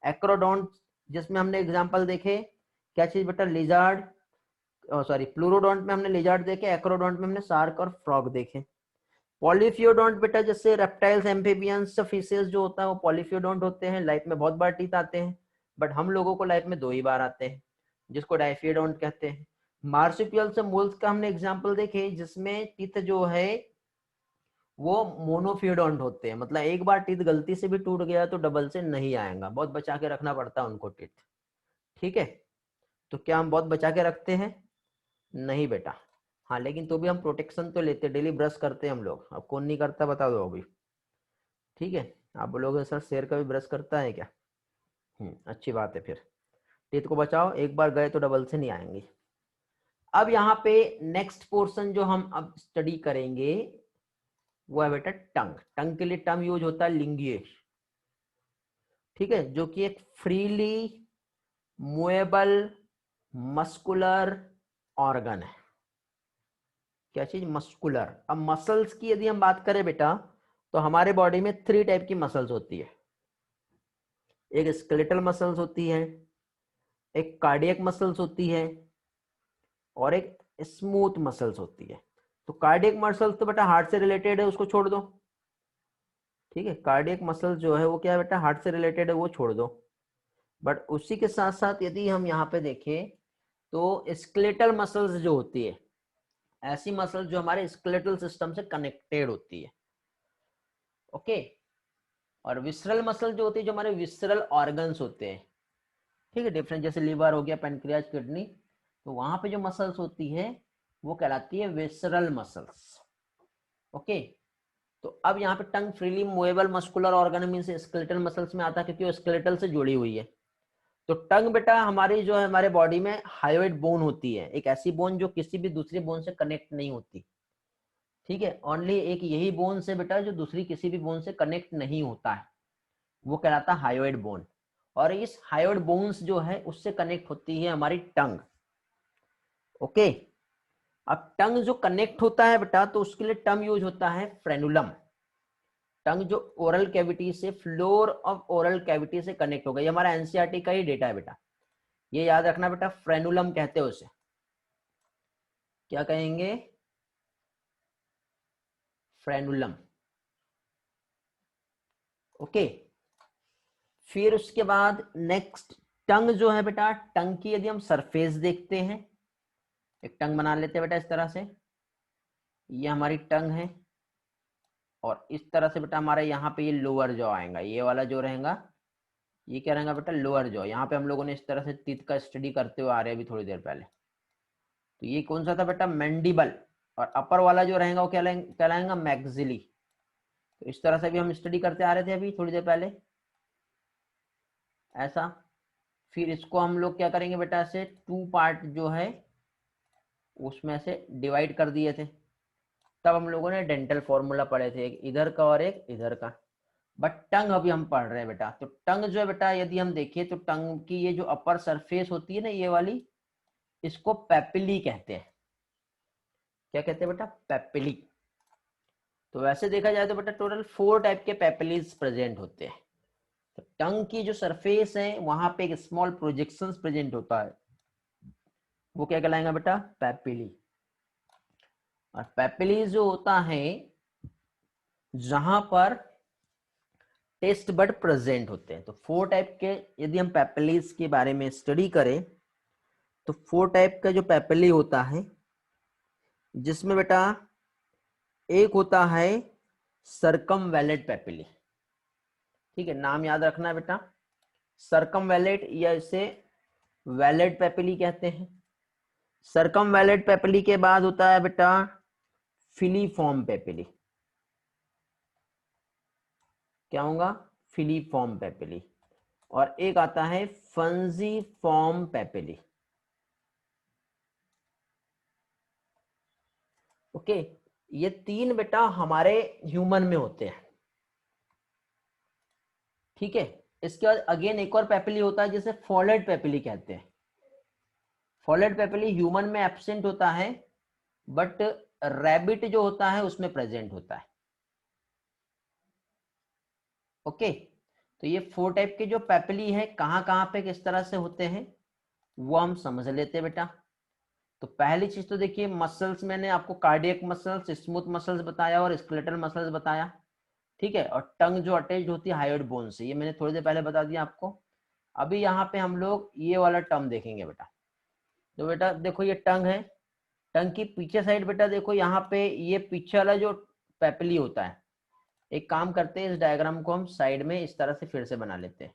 एक्रोडोंट जिसमें हमने एग्जांपल देखे, क्या चीज बेटा, लिजार्ड, सॉरी प्लूरोडोंट में हमने लिजार्ड देखे, एक्रोडोंट में हमने शार्क और फ्रॉग देखे। पॉलीफियोडोंट बेटा जैसे रेप्टाइल्स, एम्फीबियंस, फिशेस जो होता है वो पॉलीफियोडोंट होते हैं, लाइफ में बहुत बार टीथ आते हैं, बट हम लोगों को लाइफ में 2 ही बार आते हैं, जिसको डाइफियोडोंट कहते हैं। मार्सुपियल से मोल्स का हमने एग्जांपल देखे, जिसमें टीथ जो है वो मोनोफियोडोंट होते हैं, मतलब एक बार टीथ गलती से भी टूट गया तो डबल से नहीं आएगा, बहुत बचा के रखना पड़ता है उनको टीथ, ठीक है। तो क्या हम बहुत बचा के रखते हैं? नहीं बेटा। हाँ, लेकिन तो भी हम प्रोटेक्शन तो लेते, डेली ब्रश करते हैं हम लोग। अब कौन नहीं करता बता दो अभी, ठीक है। आप बोलोगे सर शेर का भी ब्रश करता है क्या? अच्छी बात है। फिर टीथ को बचाओ, एक बार गए तो डबल से नहीं आएंगे। अब यहाँ पे नेक्स्ट पोर्शन जो हम अब स्टडी करेंगे वो है बेटा टंग। टंग के लिए टर्म यूज होता है लिंगिए, ठीक है, जो कि एक फ्रीली मूवेबल मस्कुलर ऑर्गन है। क्या चीज? मस्कुलर। अब मसल्स की यदि हम बात करें बेटा, तो हमारे बॉडी में 3 टाइप की मसल्स होती है। एक स्केलेटल मसल्स होती है, एक कार्डियक मसल्स होती है, और एक स्मूथ मसल्स होती है। तो कार्डियक मसल्स तो बेटा हार्ट से रिलेटेड है, उसको छोड़ दो, ठीक है। कार्डियक मसल्स जो है वो क्या है बेटा, हार्ट से रिलेटेड है, वो छोड़ दो। बट उसी के साथ साथ यदि हम यहाँ पे देखें तो स्केलेटल मसल्स जो होती है, ऐसी मसल्स जो हमारे स्केलेटल सिस्टम से कनेक्टेड होती है, ओके। और विसरल मसल जो होती है, जो हमारे विसरल ऑर्गन्स होते हैं, ठीक है, डिफरेंट, जैसे लीवर हो गया, पेनक्रियाज, किडनी, तो वहां पे जो मसल्स होती है वो कहलाती है विसरल मसल्स, ओके। तो अब यहाँ पे tongue freely movable muscular organ means skeletal muscles में आता है, क्योंकि वो स्केलेटल से जुड़ी हुई है। तो टंग बेटा हमारी जो है हमारे बॉडी में हायोइड बोन होती है, एक ऐसी बोन जो किसी भी दूसरी बोन से कनेक्ट नहीं होती, ठीक है। ओनली एक यही बोन से बेटा जो दूसरी किसी भी बोन से कनेक्ट नहीं होता है, वो कहलाता है हायोइड बोन। और इस हायोइड बोन्स जो है उससे कनेक्ट होती है हमारी टंग, ओके। अब टंग जो कनेक्ट होता है बेटा, तो उसके लिए टर्म यूज होता है फ्रेनुलम। टंग जो ओरल कैविटी से, फ्लोर ऑफ ओरल कैविटी से कनेक्ट होगा, ये हमारा एनसीईआरटी का ही डेटा है बेटा, ये याद रखना बेटा, फ्रेनुलम कहते हैं उसे। क्या कहेंगे? Frenulum, okay. फिर उसके बाद नेक्स्ट, टंग जो है बेटा, टंग की यदि हम सरफेस देखते हैं, एक टंग बना लेते हैं बेटा इस तरह से, ये हमारी टंग है, और इस तरह से बेटा हमारे यहाँ पे ये लोअर जॉ आएगा, ये वाला जो रहेगा ये क्या रहेगा बेटा, लोअर जॉ। यहाँ पे हम लोगों ने इस तरह से टीथ का स्टडी करते हुए आ रहे हैं अभी थोड़ी देर पहले। तो ये कौन सा था बेटा, मैंडिबल। और अपर वाला जो रहेगा वो क्या कहलाएगा, मैक्सिली। तो इस तरह से भी हम स्टडी करते आ रहे थे अभी थोड़ी देर पहले, ऐसा। फिर इसको हम लोग क्या करेंगे बेटा, ऐसे 2 पार्ट जो है उसमें से डिवाइड कर दिए थे, तब हम लोगों ने डेंटल फॉर्मूला पढ़े थे, एक इधर का और एक इधर का। बट टंग अभी हम पढ़ रहे हैं बेटा। तो टंग जो है बेटा यदि हम देखें तो टंग की ये जो अपर सरफेस होती है ना, ये वाली, इसको पेपिली कहते हैं। क्या कहते हैं बेटा, पेपिली। तो वैसे देखा जाए तो बेटा टोटल 4 टाइप के पेपिलीज प्रेजेंट होते हैं। तो टंग की जो सरफेस है वहां पे एक स्मॉल प्रोजेक्शंस प्रेजेंट होता है, वो क्या कहलाएगा बेटा, पेपिली। और पेपिली जो होता है जहां पर टेस्ट बड प्रेजेंट होते हैं। तो 4 टाइप के यदि हम पेपिलीज के बारे में स्टडी करें, तो 4 टाइप का जो पेपिली होता है, जिसमें बेटा एक होता है सरकमवैलेट पेपिली, ठीक है, नाम याद रखना है बेटा, सरकमवैलेट या इसे वैलेट पेपिली कहते हैं। सरकमवैलेट पेपिली के बाद होता है बेटा फिलीफॉर्म पेपिली। क्या होगा, फिलीफॉर्म पेपिली। और एक आता है फंजीफॉर्म पेपिली, ओके। ये 3 बेटा हमारे ह्यूमन में होते हैं, ठीक है। इसके बाद अगेन एक और पेपिली होता है जिसे फॉलेट पेपिली कहते हैं। फॉलेट पेपिली ह्यूमन में एब्सेंट होता है, बट रैबिट जो होता है उसमें प्रेजेंट होता है, ओके। तो ये 4 टाइप के जो पेपिली है कहां पे किस तरह से होते हैं वो हम समझ लेते हैं बेटा। तो पहली चीज तो देखिए, मसल्स मैंने आपको कार्डियक मसल्स, स्मूथ मसल्स बताया और स्केलेटल मसल्स बताया, ठीक है। और टंग जो अटैच्ड होती है हायोइड बोन से, ये मैंने थोड़ी देर पहले बता दिया आपको। अभी यहाँ पे हम लोग ये वाला टर्म देखेंगे बेटा। तो बेटा देखो ये टंग है, टंग की पीछे साइड बेटा देखो यहाँ पे ये पीछे वाला जो पेपिली होता है, एक काम करते हैं इस डायग्राम को हम साइड में इस तरह से फिर से बना लेते हैं।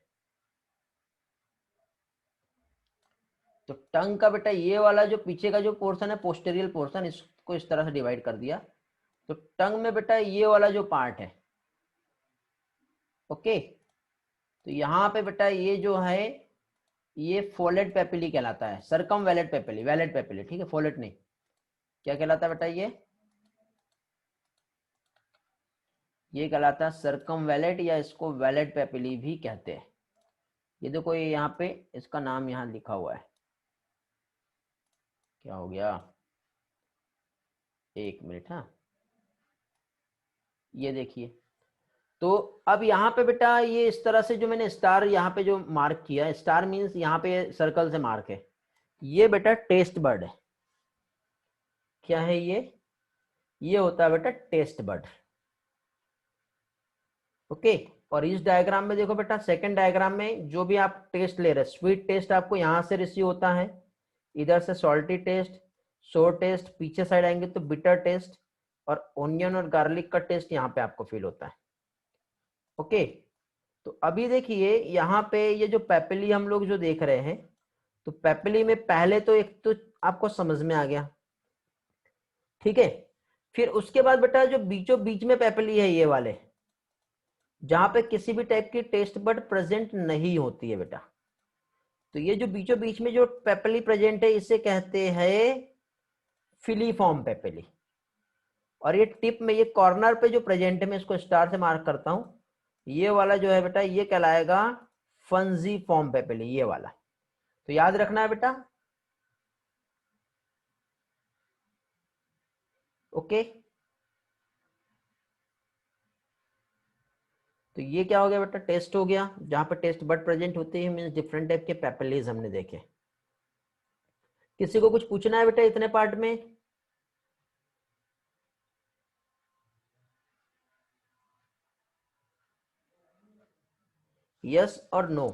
तो टंग का बेटा ये वाला जो पीछे का जो पोर्शन है, पोस्टेरियल पोर्शन, इसको इस तरह से डिवाइड कर दिया। तो टंग में बेटा ये वाला जो पार्ट है, ओके, तो यहाँ पे बेटा ये जो है ये फोलेट पेपिली कहलाता है, सरकम वैलेट पेपिली, वैलेट पेपिली, ठीक है, फोलेट नहीं। क्या कहलाता है बेटा ये ये कहलाता है सर्कमवैलेट, या इसको वैलेट पेपिली भी कहते हैं। ये देखो ये यहाँ पे इसका नाम यहाँ लिखा हुआ है, क्या हो गया, एक मिनट, हाँ ये देखिए। तो अब यहाँ पे बेटा ये इस तरह से जो मैंने स्टार यहाँ पे जो मार्क किया, स्टार मीन्स यहाँ पे सर्कल से मार्क है, ये बेटा टेस्ट बर्ड है। क्या है ये होता है बेटा टेस्ट बर्ड। ओके, और इस डायग्राम में देखो बेटा, सेकंड डायग्राम में जो भी आप टेस्ट ले रहे हैं, स्वीट टेस्ट आपको यहां से रिसीव होता है, इधर से सॉल्टी टेस्ट, सोर टेस्ट, पीछे साइड आएंगे तो बिटर टेस्ट, और ओनियन और गार्लिक का टेस्ट यहाँ पे आपको फील होता है। ओके, तो अभी देखिए यहाँ पे ये जो पेपिली हम लोग जो देख रहे हैं, तो पेपिली में पहले तो एक तो आपको समझ में आ गया, ठीक है। फिर उसके बाद बेटा जो बीचों बीच में पेपिली है, ये वाले जहां पे किसी भी टाइप की टेस्ट बड प्रेजेंट नहीं होती है बेटा, तो ये जो बीचों बीच में जो पेपिली प्रेजेंट है इसे कहते हैं फिलीफॉर्म पेपिली। और ये टिप में ये कॉर्नर पे जो प्रेजेंट है, मैं इसको स्टार से मार्क करता हूं, ये वाला जो है बेटा ये कहलाएगा फंजी फॉर्म पेपिली, ये वाला। तो याद रखना है बेटा। ओके, तो ये क्या हो गया बेटा, टेस्ट हो गया, जहां पे टेस्ट बड प्रेजेंट होते हैं, मींस डिफरेंट टाइप के पेपिलीज हमने देखे। किसी को कुछ पूछना है बेटा इतने पार्ट में? यस और नो?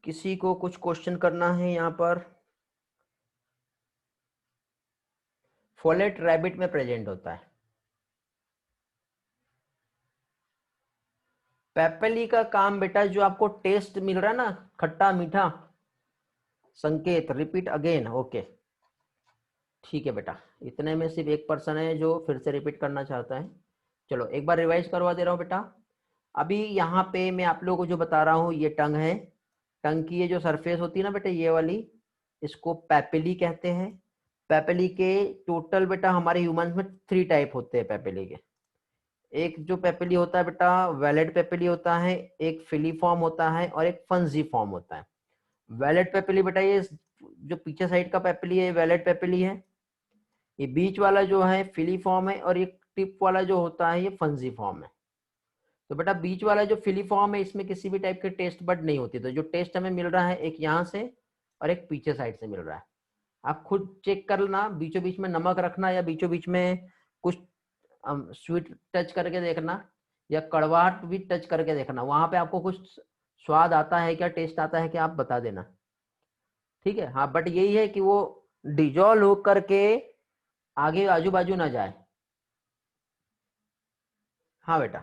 किसी को कुछ क्वेश्चन करना है यहाँ पर? फोलेट रैबिट में प्रेजेंट होता है। पेपली का काम बेटा जो आपको टेस्ट मिल रहा है ना, खट्टा मीठा संकेत, रिपीट अगेन। ओके, ठीक है बेटा, इतने में सिर्फ एक पर्सन है जो फिर से रिपीट करना चाहता है। चलो एक बार रिवाइज करवा दे रहा हूँ बेटा। अभी यहाँ पे मैं आप लोगों को जो बता रहा हूँ, ये टंग है, टंग की ये जो सरफेस होती है ना बेटा, ये वाली, इसको पेपिली कहते हैं। पेपिली के टोटल बेटा हमारे ह्यूमंस में 3 टाइप होते हैं पेपिली के। एक जो पेपिली होता है बेटा वैलिड पेपिली होता है, एक फिलीफॉर्म होता है, और एक फंजी फॉर्म होता है। वैलिड पेपिली बेटा ये जो पीछे साइड का पेपिली है वैलिड पेपिली है, ये बीच वाला जो है फिलीफॉर्म है, और ये टिप वाला जो होता है ये फंजी फॉर्म है। तो बेटा बीच वाला जो फिलीफॉर्म है इसमें किसी भी टाइप के टेस्ट बड नहीं होती, तो जो टेस्ट हमें मिल रहा है एक यहाँ से और एक पीछे साइड से मिल रहा है। आप खुद चेक कर लेना, बीचों बीच में नमक रखना, या बीचों बीच में कुछ स्वीट टच करके देखना, या कड़वाहट भी टच करके देखना, वहां पे आपको कुछ स्वाद आता है क्या, टेस्ट आता है क्या, आप बता देना, ठीक है। हाँ, बट यही है कि वो डिजॉल्व हो करके आगे आजू बाजू ना जाए। हाँ बेटा,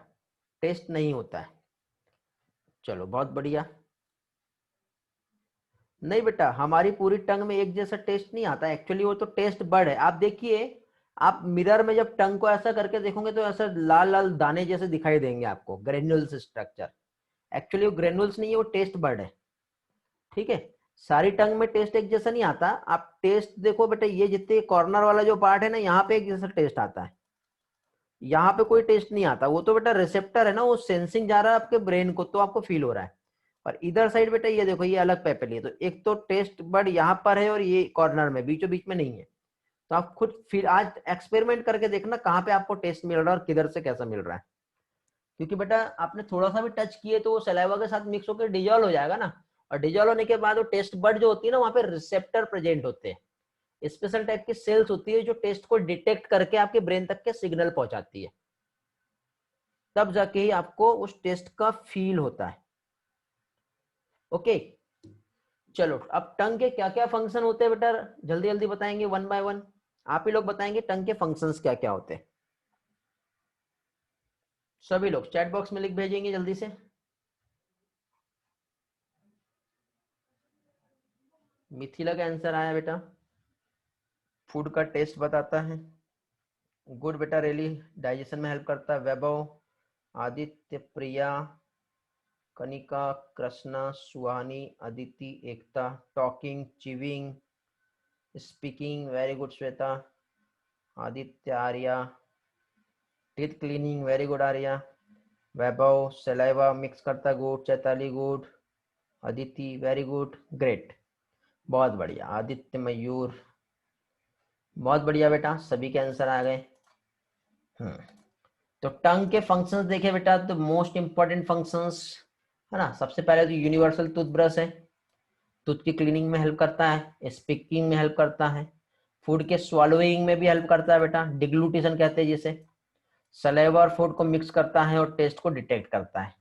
टेस्ट नहीं होता है। चलो बहुत बढ़िया। नहीं बेटा, हमारी पूरी टंग में एक जैसा टेस्ट नहीं आता, एक्चुअली वो तो टेस्ट बड है। आप देखिए, आप मिरर में जब टंग को ऐसा करके देखोगे तो ऐसा लाल लाल दाने जैसे दिखाई देंगे आपको, ग्रेन्युल्स स्ट्रक्चर। एक्चुअली वो ग्रेन्युल्स नहीं है, वो टेस्ट बड है, ठीक है। सारी टंग में टेस्ट एक जैसा नहीं आता। आप टेस्ट देखो बेटा, ये जितने कॉर्नर वाला जो पार्ट है ना, यहाँ पे एक जैसा टेस्ट आता है, यहाँ पे कोई टेस्ट नहीं आता। वो तो बेटा रिसेप्टर है ना, वो सेंसिंग जा रहा है आपके ब्रेन को, तो आपको फील हो रहा है। और इधर साइड बेटा ये देखो, ये अलग पेपिल है, तो एक तो टेस्ट बड यहाँ पर है और ये कॉर्नर में बीचों बीच में नहीं है। तो आप खुद फिर आज एक्सपेरिमेंट करके देखना कहाँ पे आपको टेस्ट मिल रहा है और किधर से कैसा मिल रहा है, क्योंकि बेटा आपने थोड़ा सा भी टच किए तो वो सलाइवा के साथ मिक्स होकर डिजॉल्व हो जाएगा ना, और डिजॉल्व होने के बाद वो टेस्ट बड जो होती है ना, वहाँ पे रिसेप्टर प्रेजेंट होते हैं, स्पेशल टाइप की सेल्स होती है जो टेस्ट को डिटेक्ट करके आपके ब्रेन तक के सिग्नल पहुंचाती है, तब जाके ही आपको उस टेस्ट का फील होता है। ओके, चलो अब टंग के क्या क्या फंक्शन होते हैं बेटा, जल्दी जल्दी बताएंगे वन बाय वन। आप ही लोग बताएंगे टंग के फंक्शंस क्या क्या होते हैं। सभी लोग चैट बॉक्स में लिख भेजेंगे जल्दी से। मिथिला का आंसर आया बेटा, फूड का टेस्ट बताता है। गुड बेटा, रेली डाइजेशन में हेल्प करता है। Vaibhav, Aditya, Priya, Kanika, Krishna, Suhani, Aditi, Ekta, talking, chewing, speaking, very good Shweta. Aditya Arya, teeth cleaning very good Arya, Vaibhav saliva mix करता good, Chaitali good, Aditi very good, great, बहुत बढ़िया, आदित्य मयूर बहुत बढ़िया बेटा, सभी के आंसर आ गए। तो टंग के फंक्शंस देखे बेटा, तो मोस्ट इंपॉर्टेंट फंक्शंस है ना, सबसे पहले तो यूनिवर्सल टूथब्रश है, टूथ की क्लीनिंग में हेल्प करता है, स्पीकिंग में हेल्प करता है, फूड के swallowing में भी हेल्प करता है बेटा, डिग्लूटेशन कहते हैं जिसे, सलेवा और फूड को मिक्स करता है और टेस्ट को डिटेक्ट करता है।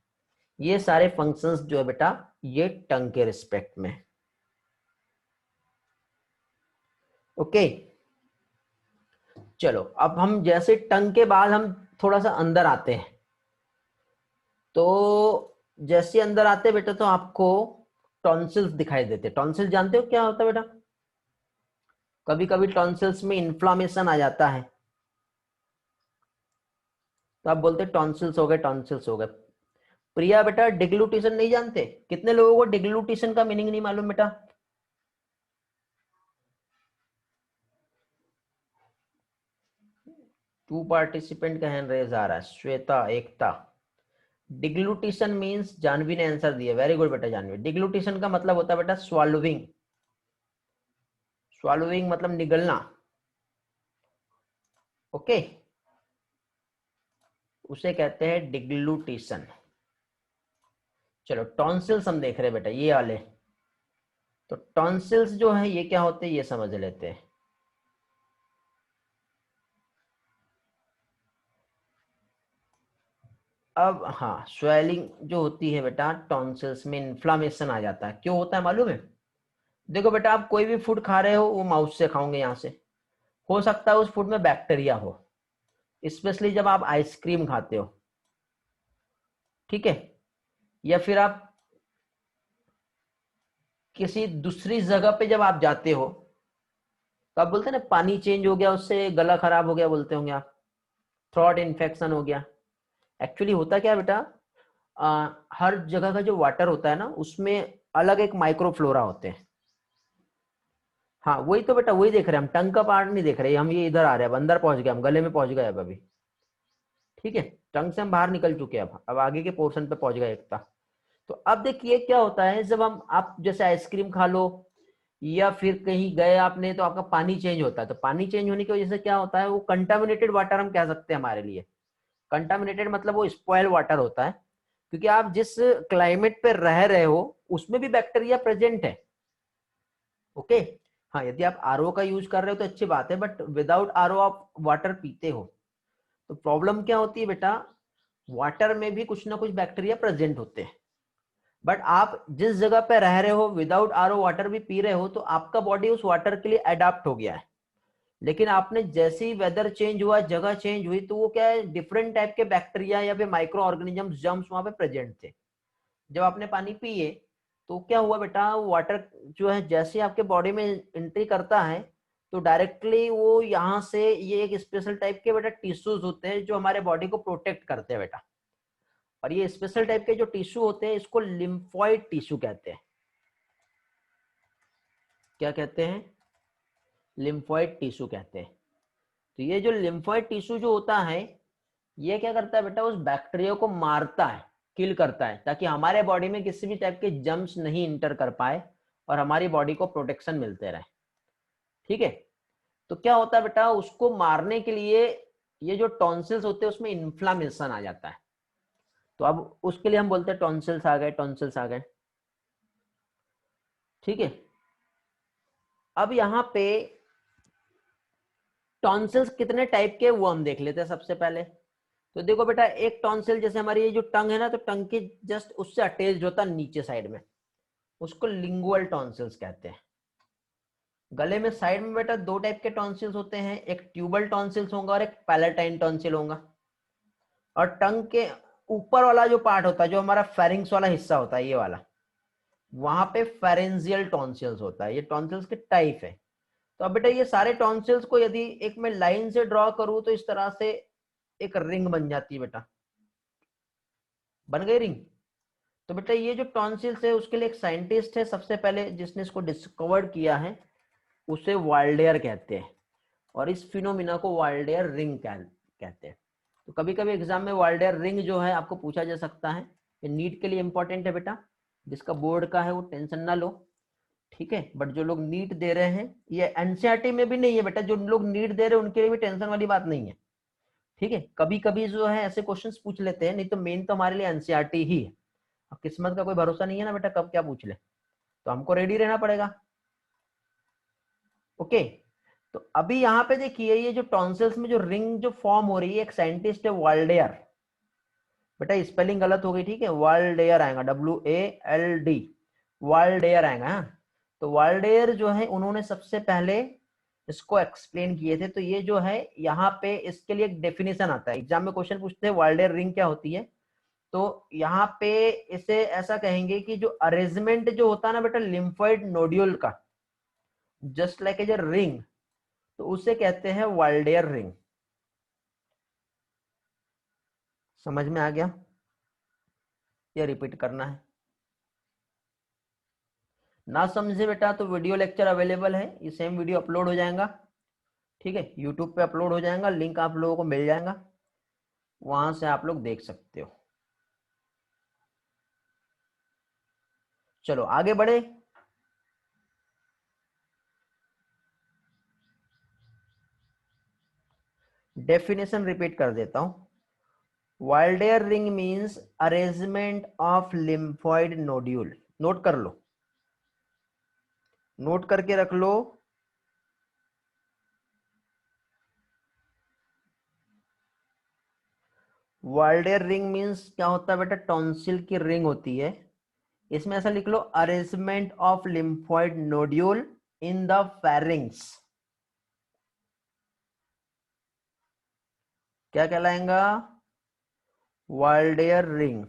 ये सारे फंक्शंस जो है बेटा ये टंग के रिस्पेक्ट में। ओके, चलो अब हम जैसे टंग के बाद हम थोड़ा सा अंदर आते हैं, तो जैसे अंदर आते हैं बेटा तो आपको टॉन्सिल्स दिखाई देते हैं। टॉन्सिल जानते हो क्या होता है बेटा? कभी कभी टॉन्सिल्स में इन्फ्लामेशन आ जाता है, तो आप बोलते हैं टॉन्सिल्स हो गए, टॉन्सिल्स हो गए। प्रिया बेटा डिग्लूटेशन नहीं जानते? कितने लोगों को डिग्लूटेशन का मीनिंग नहीं मालूम बेटा? टू पार्टिसिपेंट का हैंड रेज आ रहा है, श्वेता, एकता। डिग्लूटेशन मींस, जानवी ने आंसर दिया, वेरी गुड बेटा जानवी। डिग्लूटेशन का मतलब होता है बेटा स्वालोविंग, स्वालोविंग मतलब निगलना। ओके, उसे कहते हैं डिग्लूटेशन। चलो टॉन्सिल्स हम देख रहे हैं बेटा, ये वाले। तो टॉन्सिल्स जो है ये क्या होते हैं ये समझ लेते हैं। अब हाँ, स्वेलिंग जो होती है बेटा टॉन्सिल्स में, इन्फ्लामेशन आ जाता है, क्यों होता है मालूम है? देखो बेटा, आप कोई भी फूड खा रहे हो, वो माउथ से खाओगे यहाँ से, हो सकता है उस फूड में बैक्टीरिया हो, स्पेशली जब आप आइसक्रीम खाते हो, ठीक है, या फिर आप किसी दूसरी जगह पे जब आप जाते हो, तो आप बोलते हैं ना पानी चेंज हो गया उससे गला खराब हो गया, बोलते होंगे आप, थ्रोट इन्फेक्शन हो गया। एक्चुअली होता क्या है बेटा, हर जगह का जो वाटर होता है ना उसमें अलग एक माइक्रोफ्लोरा होते हैं। हाँ वही तो बेटा, वही देख रहे हैं हम, टंग का पार्ट नहीं देख रहे हम, ये इधर आ रहे हैं, अब अंदर पहुंच गए हम, गले में पहुंच गए अब अभी, ठीक है, टंग से हम बाहर निकल चुके हैं, अब आगे के पोर्शन पे पहुंच गए एकता। तो अब देखिए क्या होता है, जब हम, आप जैसे आइसक्रीम खा लो या फिर कहीं गए आपने, तो आपका पानी चेंज होता है, तो पानी चेंज होने की वजह से क्या होता है, वो कंटामिनेटेड वाटर हम कह सकते हैं हमारे लिए। कंटामिनेटेड मतलब वो स्पॉइल वाटर होता है, क्योंकि आप जिस क्लाइमेट पे रह रहे हो उसमें भी बैक्टीरिया प्रेजेंट है। ओके, हाँ यदि आप आरओ का यूज कर रहे हो तो अच्छी बात है, बट विदाउट आरओ आप वाटर पीते हो, तो प्रॉब्लम क्या होती है बेटा, वाटर में भी कुछ ना कुछ बैक्टीरिया प्रेजेंट होते हैं। बट आप जिस जगह पे रह रहे हो विदाउट आरओ वाटर भी पी रहे हो, तो आपका बॉडी उस वाटर के लिए अडेप्ट हो गया है। लेकिन आपने जैसे ही वेदर चेंज हुआ, जगह चेंज हुई, तो वो क्या है, डिफरेंट टाइप के बैक्टीरिया या फिर माइक्रो ऑर्गेनिजम्स, जर्म्स वहां पे प्रेजेंट थे। जब आपने पानी पिए तो क्या हुआ बेटा, वाटर जो है जैसे आपके बॉडी में एंट्री करता है, तो डायरेक्टली वो यहाँ से, ये एक स्पेशल टाइप के बेटा टिश्यूज होते हैं जो हमारे बॉडी को प्रोटेक्ट करते हैं बेटा, और ये स्पेशल टाइप के जो टिश्यू होते हैं इसको लिम्फोइड टिश्यू कहते हैं। क्या कहते हैं? लिम्फोइड टिश्यू कहते हैं। तो ये जो लिम्फोइड टिश्यू जो होता है, ये क्या करता है बेटा, उस बैक्टीरिया को मारता है, किल करता है, ताकि हमारे बॉडी में किसी भी टाइप के जम्स नहीं इंटर कर पाए और हमारी बॉडी को प्रोटेक्शन मिलते रहे, ठीक है। तो क्या होता है बेटा, उसको मारने के लिए ये जो टॉन्सिल्स होते हैं उसमें इन्फ्लामेशन आ जाता है, तो अब उसके लिए हम बोलते हैं टॉन्सिल्स आ गए, टॉन्सिल्स आ गए, ठीक है। अब यहाँ पे टॉन्सिल्स कितने टाइप के वो हम देख लेते हैं सबसे पहले। तो देखो बेटा, एक टॉन्सिल जैसे हमारी ये जो टंग है ना, तो टंग की जस्ट उससे अटैच्ड होता है नीचे साइड में, उसको लिंगुअल टॉन्सिल्स कहते हैं। गले में साइड में बेटा दो टाइप के टॉन्सिल्स होते हैं, एक ट्यूबल टॉन्सिल्स होगा और एक पैलेटाइन टॉन्सिल होगा। और टंग के ऊपर वाला जो पार्ट होता है, जो हमारा फेरिंग्स वाला हिस्सा होता है, ये वाला, वहां पे फेरेंजियल टॉन्सिल्स होता है। ये टॉन्सिल्स के टाइप है। तो अब बेटा ये सारे टॉन्सिल्स को यदि एक मैं लाइन से ड्रॉ करूं, तो इस तरह से एक रिंग बन जाती है बेटा, बन गई रिंग। तो बेटा ये जो टॉन्सिल्स है, उसके लिए एक साइंटिस्ट है सबसे पहले जिसने इसको डिस्कवर किया है, उसे वाल्डेयर कहते हैं। और इस फिनोमिना को वाल्डेयर रिंग कहते हैं। तो कभी कभी एग्जाम में वाल्डेयर रिंग जो है आपको पूछा जा सकता है। ये नीट के लिए इंपॉर्टेंट है बेटा, जिसका बोर्ड का है वो टेंशन ना लो, ठीक है। बट जो लोग नीट दे रहे हैं, ये एनसीईआरटी में भी नहीं है बेटा, जो लोग नीट दे रहे हैं उनके लिए भी टेंशन वाली बात नहीं है, ठीक है। कभी कभी जो है ऐसे क्वेश्चंस पूछ लेते हैं, नहीं तो मेन तो हमारे लिए एनसीईआरटी ही है। अब किस्मत का कोई भरोसा नहीं है ना बेटा, कब क्या पूछ ले, तो हमको रेडी रहना पड़ेगा। ओके, तो अभी यहाँ पे देखिए, ये जो टॉन्सिल्स में जो रिंग जो फॉर्म हो रही है, एक साइंटिस्ट है वाल्डेयर, बेटा स्पेलिंग गलत हो गई, ठीक है, वाल्डेयर आएगा, WALD, वाल्डेयर आएगा, हाँ। तो वाल्डेयर जो है उन्होंने सबसे पहले इसको एक्सप्लेन किए थे। तो ये जो है यहाँ पे इसके लिए एक डेफिनेशन आता है, एग्जाम में क्वेश्चन पूछते हैं वाल्डेयर रिंग क्या होती है। तो यहाँ पे इसे ऐसा कहेंगे कि जो अरेंजमेंट जो होता है ना बेटा लिम्फोइड नोड्यूल का, जस्ट लाइक ए रिंग, तो उसे कहते हैं वाल्डेयर रिंग। समझ में आ गया? ये रिपीट करना है, ना समझे बेटा तो वीडियो लेक्चर अवेलेबल है, ये सेम वीडियो अपलोड हो जाएगा, ठीक है, यूट्यूब पे अपलोड हो जाएगा, लिंक आप लोगों को मिल जाएगा, वहां से आप लोग देख सकते हो। चलो आगे बढ़े। डेफिनेशन रिपीट कर देता हूं। Waldeyer ring means arrangement of lymphoid nodule. Note कर लो, नोट करके रख लो। वाल्डेयर रिंग मींस क्या होता है बेटा, टॉन्सिल की रिंग होती है। इसमें ऐसा लिख लो, arrangement of lymphoid nodule in the pharynx. क्या कहलाएगा? Waldeyer ring.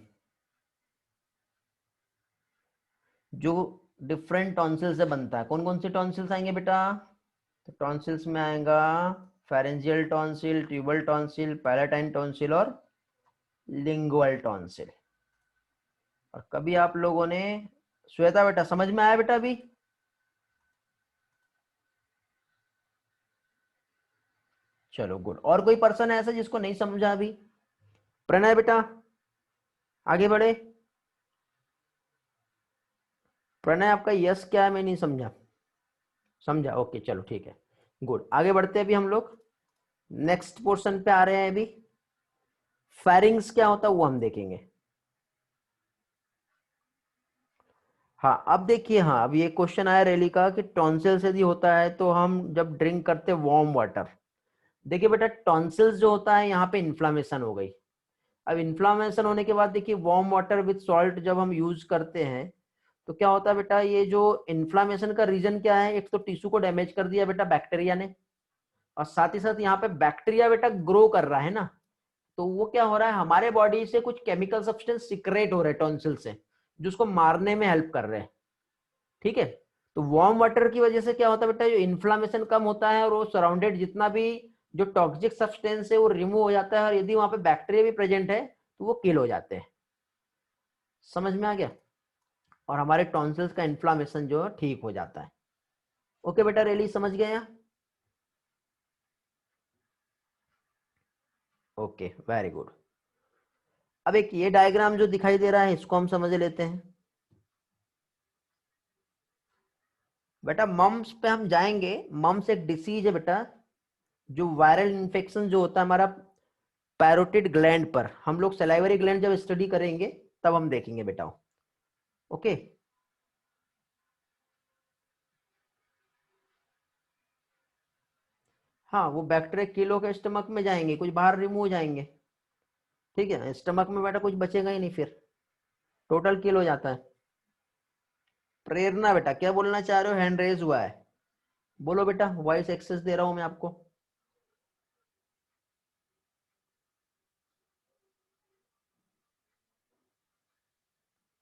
जो डिफरेंट टॉन्सिल से बनता है, कौन कौन से टॉन्सिल्स आएंगे बेटा? तो टॉन्सिल्स में आएगा pharyngeal tonsil, tubal tonsil, palatine tonsil और लिंगुअल टॉन्सिल। और कभी आप लोगों ने, श्वेता बेटा समझ में आया बेटा अभी? चलो गुड। और कोई पर्सन है ऐसा जिसको नहीं समझा अभी? प्रणय बेटा आगे बढ़े। प्रणय आपका यस क्या है, मैं नहीं समझा। समझा, ओके चलो ठीक है, गुड। आगे बढ़ते हैं अभी हम लोग नेक्स्ट पोर्शन पे आ रहे हैं। अभी फेरिंग्स क्या होता है वो हम देखेंगे। हाँ अब देखिए, हाँ अब ये क्वेश्चन आया रैली का कि टॉन्सिल्स यदि होता है तो हम जब ड्रिंक करते हैं वार्म वाटर, देखिए बेटा टॉन्सिल्स जो होता है यहाँ पे इन्फ्लामेशन हो गई। अब इन्फ्लामेशन होने के बाद देखिए वार्म वाटर विद सॉल्ट जब हम यूज करते हैं तो क्या होता है बेटा, ये जो इन्फ्लामेशन का रीजन क्या है, एक तो टिश्यू को डैमेज कर दिया बेटा बैक्टीरिया ने, और साथ ही साथ यहाँ पे बैक्टीरिया बेटा ग्रो कर रहा है ना, तो वो क्या हो रहा है, हमारे बॉडी से कुछ केमिकल सब्सटेंस सिक्रेट हो रहे हैं टॉन्सिल से, जो उसको मारने में हेल्प कर रहे हैं, ठीक है। तो वार्म वाटर की वजह से क्या होता है बेटा, जो इन्फ्लामेशन कम होता है और वो सराउंडेड जितना भी जो टॉक्सिक सब्सटेंस है वो रिमूव हो जाता है, और यदि वहां पे बैक्टीरिया भी प्रेजेंट है तो वो किल हो जाते हैं। समझ में आ गया? और हमारे टॉन्सिल्स का इन्फ्लामेशन जो है ठीक हो जाता है। ओके बेटा रेली समझ गए? Okay very good. अब एक ये डायग्राम जो दिखाई दे रहा है इसको हम समझ लेते हैं। बेटा मम्स पे हम जाएंगे। मम्स एक डिसीज है बेटा, जो वायरल इन्फेक्शन जो होता है हमारा पैरोटिड ग्लैंड पर, हम लोग सलाइवरी ग्लैंड जब स्टडी करेंगे तब हम देखेंगे बेटा। ओके, हाँ वो बैक्टीरिया किलो के स्टमक में जाएंगे, कुछ बाहर रिमूव हो जाएंगे, ठीक है, स्टमक में बेटा कुछ बचेगा ही नहीं, फिर टोटल किल हो जाता है। प्रेरणा बेटा क्या बोलना चाह रहे हो, हैंड रेज हुआ है, बोलो बेटा, वॉइस एक्सेस दे रहा हूं मैं आपको।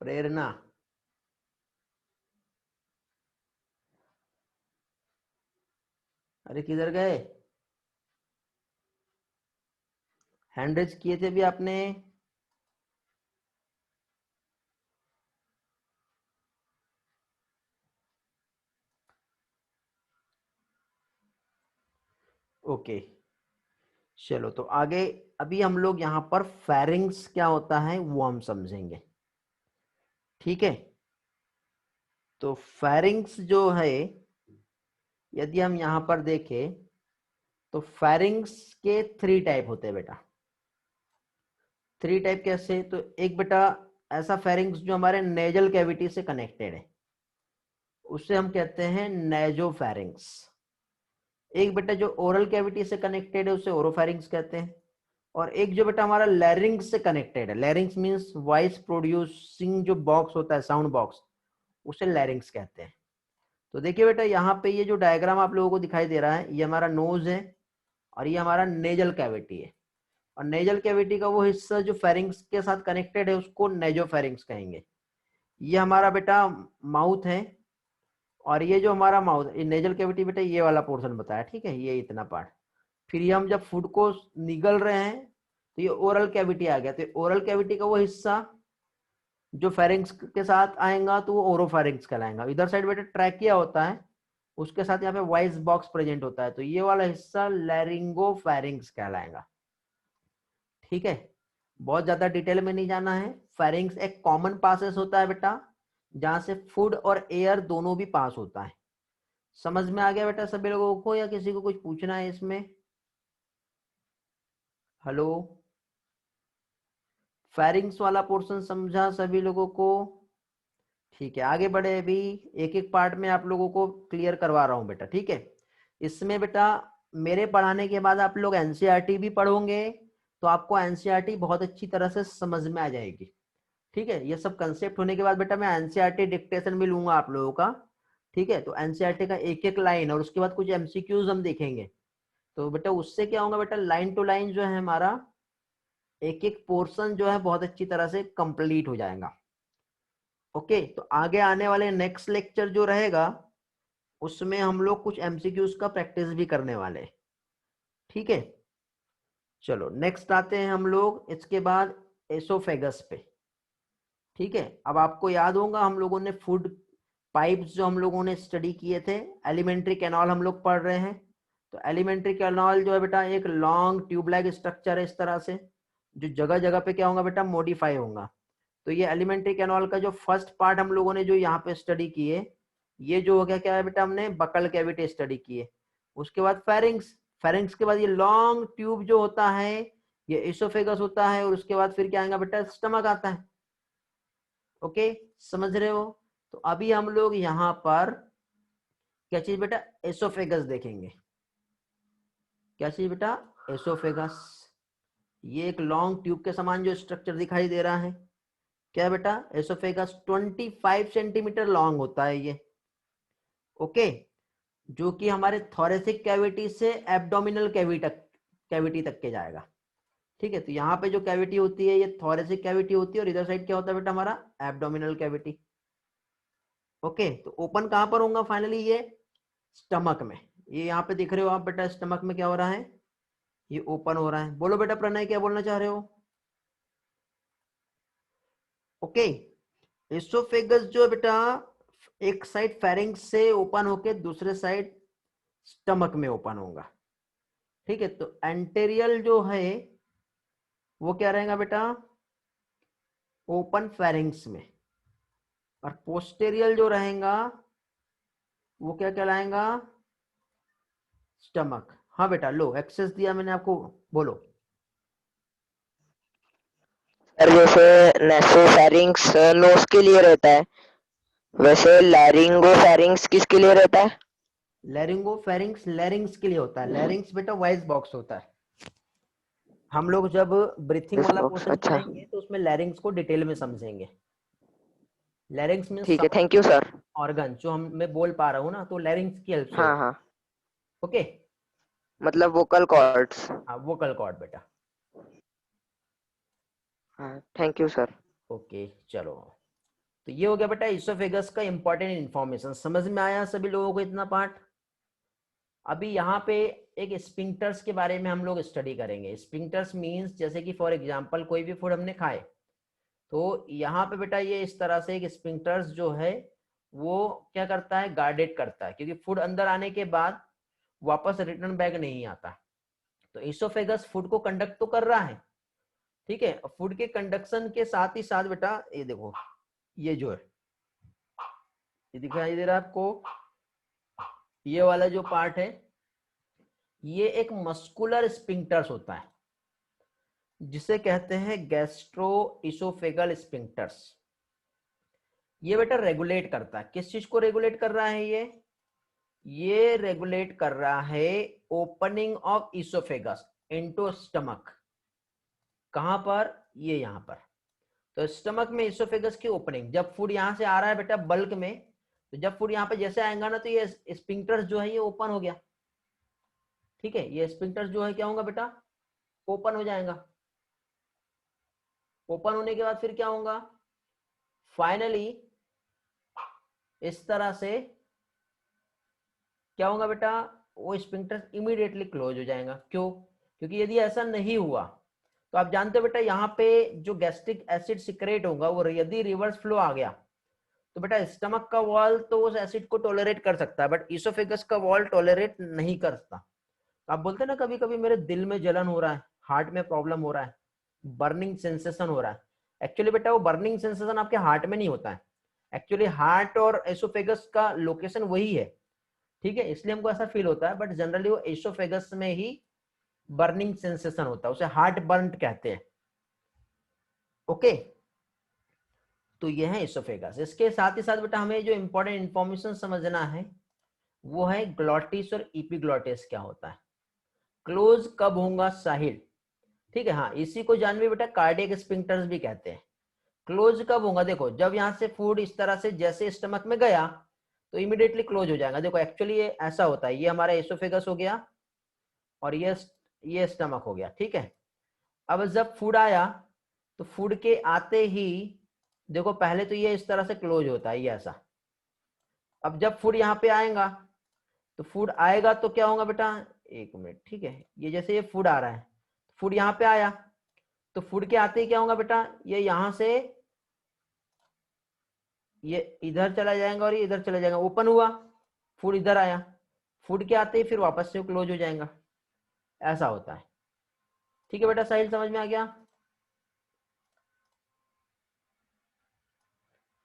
प्रेरणा, अरे किधर गए? हैंड रेज किए थे भी आपने? ओके चलो, तो आगे अभी हम लोग यहाँ पर फेरिंग्स क्या होता है वो हम समझेंगे, ठीक है। तो फेरिंग्स जो है, यदि हम यहाँ पर देखें तो फेरिंग्स के 3 टाइप होते हैं बेटा। 3 टाइप कैसे? तो एक बेटा ऐसा फेरिंग्स जो हमारे नेजल कैविटी से कनेक्टेड है, उससे हम कहते हैं नेजोफेरिंग्स। एक बेटा जो ओरल कैविटी से कनेक्टेड है उसे ओरोफेरिंग्स कहते हैं। और एक जो बेटा हमारा लैरिंग्स से कनेक्टेड है, लैरिंग्स मींस वॉइस प्रोड्यूसिंग जो बॉक्स होता है, साउंड बॉक्स, उसे लैरिंग्स कहते हैं। तो देखिए बेटा यहाँ पे ये जो डायग्राम आप लोगों को दिखाई दे रहा है, ये हमारा नोज है और ये हमारा नेजल कैविटी है। और नेजल कैविटी का वो हिस्सा जो फेरिंग्स के साथ कनेक्टेड है उसको नेजोफेरिंग्स कहेंगे। ये हमारा बेटा माउथ है, और ये जो हमारा माउथ, ये नेजल कैविटी बेटा ये वाला पोर्शन बताया, ठीक है, ये इतना पार्ट। फिर ये हम जब फूड को निगल रहे हैं तो ये ओरल कैविटी आ गया, तो ओरल कैविटी का वो हिस्सा जो फेरिंग्स के साथ आएगा तो वो ओरोफेरिंग्स कहलाएगा। इधर साइड बेटा ट्रैकिया होता है, उसके साथ यहाँ पे वॉइस बॉक्स प्रेजेंट होता है, तो ये वाला हिस्सा लैरिंगोफेरिंग्स कहलाएगा, ठीक है। बहुत ज्यादा डिटेल में नहीं जाना है। फेरिंग्स एक कॉमन पासेस होता है बेटा, जहां से फूड और एयर दोनों भी पास होता है। समझ में आ गया बेटा सभी लोगों को, या किसी को कुछ पूछना है इसमें? हेलो, फेरिंग्स वाला पोर्शन समझा सभी लोगों को? ठीक है, आगे बढ़े। अभी एक एक पार्ट में आप लोगों को क्लियर करवा रहा हूं बेटा, ठीक है। इसमें बेटा मेरे पढ़ाने के बाद आप लोग एनसीईआरटी भी पढ़ोगे, तो आपको एनसीईआरटी बहुत अच्छी तरह से समझ में आ जाएगी, ठीक है। ये सब कंसेप्ट होने के बाद बेटा मैं एनसीईआरटी डिक्टेशन भी लूंगा आप लोगों का, ठीक है। तो एनसीईआरटी का एक एक लाइन और उसके बाद कुछ एमसीक्यूज हम देखेंगे। तो बेटा उससे क्या होगा बेटा, लाइन टू लाइन जो है हमारा एक एक पोर्शन जो है बहुत अच्छी तरह से कंप्लीट हो जाएगा। ओके, तो आगे आने वाले नेक्स्ट लेक्चर जो रहेगा उसमें हम लोग कुछ एमसीक्यूज का प्रैक्टिस भी करने वाले हैं, ठीक है। चलो नेक्स्ट आते हैं हम लोग इसके बाद एसोफेगस पे, ठीक है। अब आपको याद होगा हम लोगों ने फूड पाइप्स जो हम लोगों ने स्टडी किए थे, एलिमेंट्री कैनाल हम लोग पढ़ रहे हैं। तो एलिमेंट्री कैनाल जो है बेटा एक लॉन्ग ट्यूब लाइक स्ट्रक्चर है इस तरह से, जो जगह जगह पे क्या होगा बेटा, मॉडिफाई होगा। तो ये एलिमेंट्री कैनाल का जो फर्स्ट पार्ट हम लोगों ने जो यहाँ पे स्टडी किए, ये जो हो गया क्या है बेटा, हमने बकल कैविटी स्टडी किए। उसके बाद फेरिंग्स, फेरिंग्स के बाद ये लॉन्ग ट्यूब जो होता है ये एसोफेगस होता है, और उसके बाद फिर क्या आएगा बेटा, स्टमक आता है। ओके, समझ रहे हो? तो अभी हम लोग यहाँ पर क्या चीज बेटा, एसोफेगस देखेंगे। क्या चीज बेटा, एसोफेगस। ये एक लॉन्ग ट्यूब के समान जो स्ट्रक्चर दिखाई दे रहा है, क्या बेटा, एसोफेगस 25 सेंटीमीटर लॉन्ग होता है ये, ओके। जो कि हमारे थोरेसिक कैविटी से एब्डोमिनल कैविटी तक के जाएगा, ठीक है। तो यहाँ पे जो कैविटी होती है ये थोरेसिक कैविटी होती है, और इधर साइड क्या होता है बेटा हमारा, एब्डोमिनल कैविटी। ओके, तो ओपन कहां पर होगा फाइनली, ये स्टमक में। ये यहाँ पे दिख रहे हो आप बेटा, स्टमक में क्या हो रहा है, ये ओपन हो रहा है। बोलो बेटा प्रणय क्या बोलना चाह रहे हो? ओके, एसोफेगस जो बेटा एक साइड फेरिंग्स से ओपन होके दूसरे साइड स्टमक में ओपन होगा, ठीक है। तो एंटेरियल जो है वो क्या रहेगा बेटा, ओपन फेरिंग्स में, और पोस्टेरियल जो रहेगा वो क्या कहलाएगा, स्टमक। हाँ बेटा, लो एक्सेस दिया मैंने आपको, बोलो। सर जैसे नेसोफेरिंक्स नोज के लिए रहता है, वैसे लैरिंगोफेरिंक्स किसके लिए रहता है? लैरिंगोफेरिंग्स लैरिंग्स के लिए होता है। लैरिंग्स बेटा वॉइस बॉक्स होता है। हम लोग जब ब्रीथिंग वॉइस वाला बॉक्स, पोर्शन अच्छा। पढ़ेंगे तो उसमें लैरिंग्स को डिटेल में समझेंगे। लैरिंग्स मींस ठीक है, थैंक यू सर। ऑर्गन जो हम मैं बोल पा रहा हूँ ना, तो लैरिंग्स की हेल्प से हाँ होता हाँ, है, ओके। मतलब वोकल कॉर्ड्स। हाँ, वोकल कॉर्ड बेटा। हाँ, थैंक यू सर। ओके चलो, तो ये हो गया बेटा इसोफेगस का इंपॉर्टेंट इंफॉर्मेशन। समझ में आया सभी लोगों को इतना पार्ट? अभी यहाँ पे एक स्पिंक्टर्स के बारे में हम लोग स्टडी करेंगे। स्पिंक्टर्स मींस जैसे कि फॉर एग्जांपल कोई भी फूड हमने खाए, तो यहाँ पे बेटा ये इस तरह से एक स्पिंक्टर्स जो है वो क्या करता है, गार्डेड करता है, क्योंकि फूड अंदर आने के बाद वापस रिटर्न बैक नहीं आता। तो इसोफेगस फूड को कंडक्ट तो कर रहा है, ठीक है। फूड के कंडक्शन के साथ ही साथ बेटा ये देखो, ये जो है ये दिखाई दे रहा है आपको, ये वाला जो पार्ट है ये एक मस्कुलर स्पिंक्टर्स होता है, जिसे कहते हैं गैस्ट्रो इसोफेगल स्पिंक्टर्स। ये बेटा रेगुलेट करता है, किस चीज को रेगुलेट कर रहा है ये रेगुलेट कर रहा है opening of oesophagus into stomach. कहां पर, ये यहां पर। तो स्टमक में इसोफेगस की ओपनिंग, जब फूड यहां से आ रहा है बेटा बल्क में, तो जब फूड यहां पे जैसे आएगा ना, तो ये स्पिंक्टर्स जो है ये ओपन हो गया, ठीक है। ये स्पिंक्टर्स जो है क्या होगा बेटा, ओपन हो जाएगा। ओपन होने के बाद फिर क्या होगा, फाइनली इस तरह से क्या होगा बेटा, वो स्पिंक्टर इमीडिएटली क्लोज हो जाएगा। क्यों, क्योंकि यदि ऐसा नहीं हुआ तो आप जानते हो बेटा यहाँ पे जो गैस्ट्रिक एसिड सिक्रेट होगा वो यदि रिवर्स फ्लो आ गया तो बेटा स्टमक का वॉल तो उस एसिड को टॉलरेट कर सकता है, बट इसोफेगस का वॉल टॉलरेट नहीं करता। तो आप बोलते हैं ना कभी कभी मेरे दिल में जलन हो रहा है, हार्ट में प्रॉब्लम हो रहा है, बर्निंग सेंसेशन हो रहा है। एक्चुअली बेटा वो बर्निंग सेंसेशन आपके हार्ट में नहीं होता है, एक्चुअली हार्ट और एसोफेगस का लोकेशन वही है, ठीक है, इसलिए हमको ऐसा फील होता है। बट जनरली वो एसोफेगस में ही बर्निंग सेंसेशन होता है, उसे हार्ट बर्न कहते हैं। ओके, तो ये है एसोफेगस। इसके साथ ही साथ बेटा हमें जो इंपॉर्टेंट इंफॉर्मेशन समझना है वो है ग्लॉटिस और इपीग्लॉटिस क्या होता है, क्लोज कब होगा साहिल, ठीक है। हाँ, इसी को जानवी बेटा कार्डियक स्पिंक्टर्स भी कहते हैं। क्लोज कब होगा, देखो जब यहाँ से फूड इस तरह से जैसे स्टमक में गया तो इमीडिएटली क्लोज हो जाएगा। देखो एक्चुअली ये ऐसा होता है, ये हमारा एसोफेगस हो गया और ये स्टमक हो गया, ठीक है। अब जब फूड आया तो फूड के आते ही देखो पहले तो ये इस तरह से क्लोज होता है, ये ऐसा। अब जब फूड यहाँ पे आएगा तो फूड आएगा तो क्या होगा बेटा, एक मिनट, ठीक है, ये जैसे ये फूड आ रहा है, फूड यहाँ पे आया तो फूड के आते ही क्या होगा बेटा, ये यहां से ये इधर चला जाएगा और ये इधर चला जाएगा, ओपन हुआ, फूड इधर आया, फूड के आते ही फिर वापस से क्लोज हो जाएगा, ऐसा होता है, ठीक है बेटा। साहिल समझ में आ गया।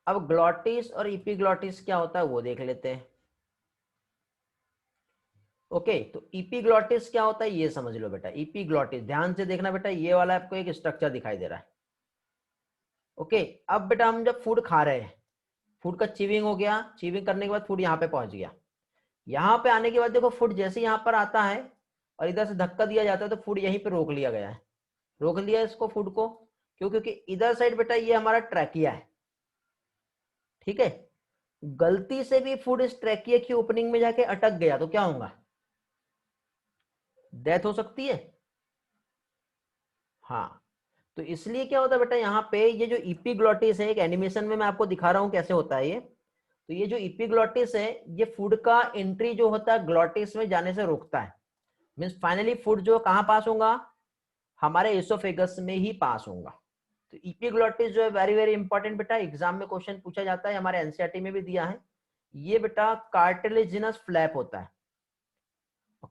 अब ग्लॉटिस और इपीग्लॉटिस क्या होता है वो देख लेते हैं। ओके, तो इपीग्लॉटिस क्या होता है ये समझ लो बेटा। इपीग्लॉटिस ध्यान से देखना बेटा, ये वाला आपको एक स्ट्रक्चर दिखाई दे रहा है। ओके, अब बेटा हम जब फूड खा रहे हैं, फूड का चीविंग हो गया, चीविंग करने के बाद फूड यहाँ पे पहुंच गया, यहाँ पे आने के बाद देखो फूड जैसे यहाँ पर आता है और इधर से धक्का दिया जाता है तो फूड यहीं पे रोक लिया गया है, रोक लिया इसको फूड को। क्यों, क्योंकि इधर साइड बेटा ये हमारा ट्रैकिया है, ठीक है। गलती से भी फूड इस ट्रैकिया की ओपनिंग में जाके अटक गया तो क्या होगा, डेथ हो सकती है। हाँ, तो इसलिए क्या होता है बेटा, यहाँ पे ये जो इपीग्लॉटिस है, एक एनिमेशन में मैं आपको दिखा रहा हूं कैसे होता है ये। तो ये जो इपीग्लॉटिस है ये फूड का एंट्री जो होता है ग्लॉटिस में जाने से रोकता है। मीन्स फाइनली फूड जो कहां पास होगा, हमारे एसोफेगस में ही पास होगा। तो इपीग्लॉटिस जो है वेरी वेरी इंपॉर्टेंट बेटा, एग्जाम में क्वेश्चन पूछा जाता है, हमारे एनसीईआरटी में भी दिया है। ये बेटा कार्टिलेजिनस फ्लैप होता है।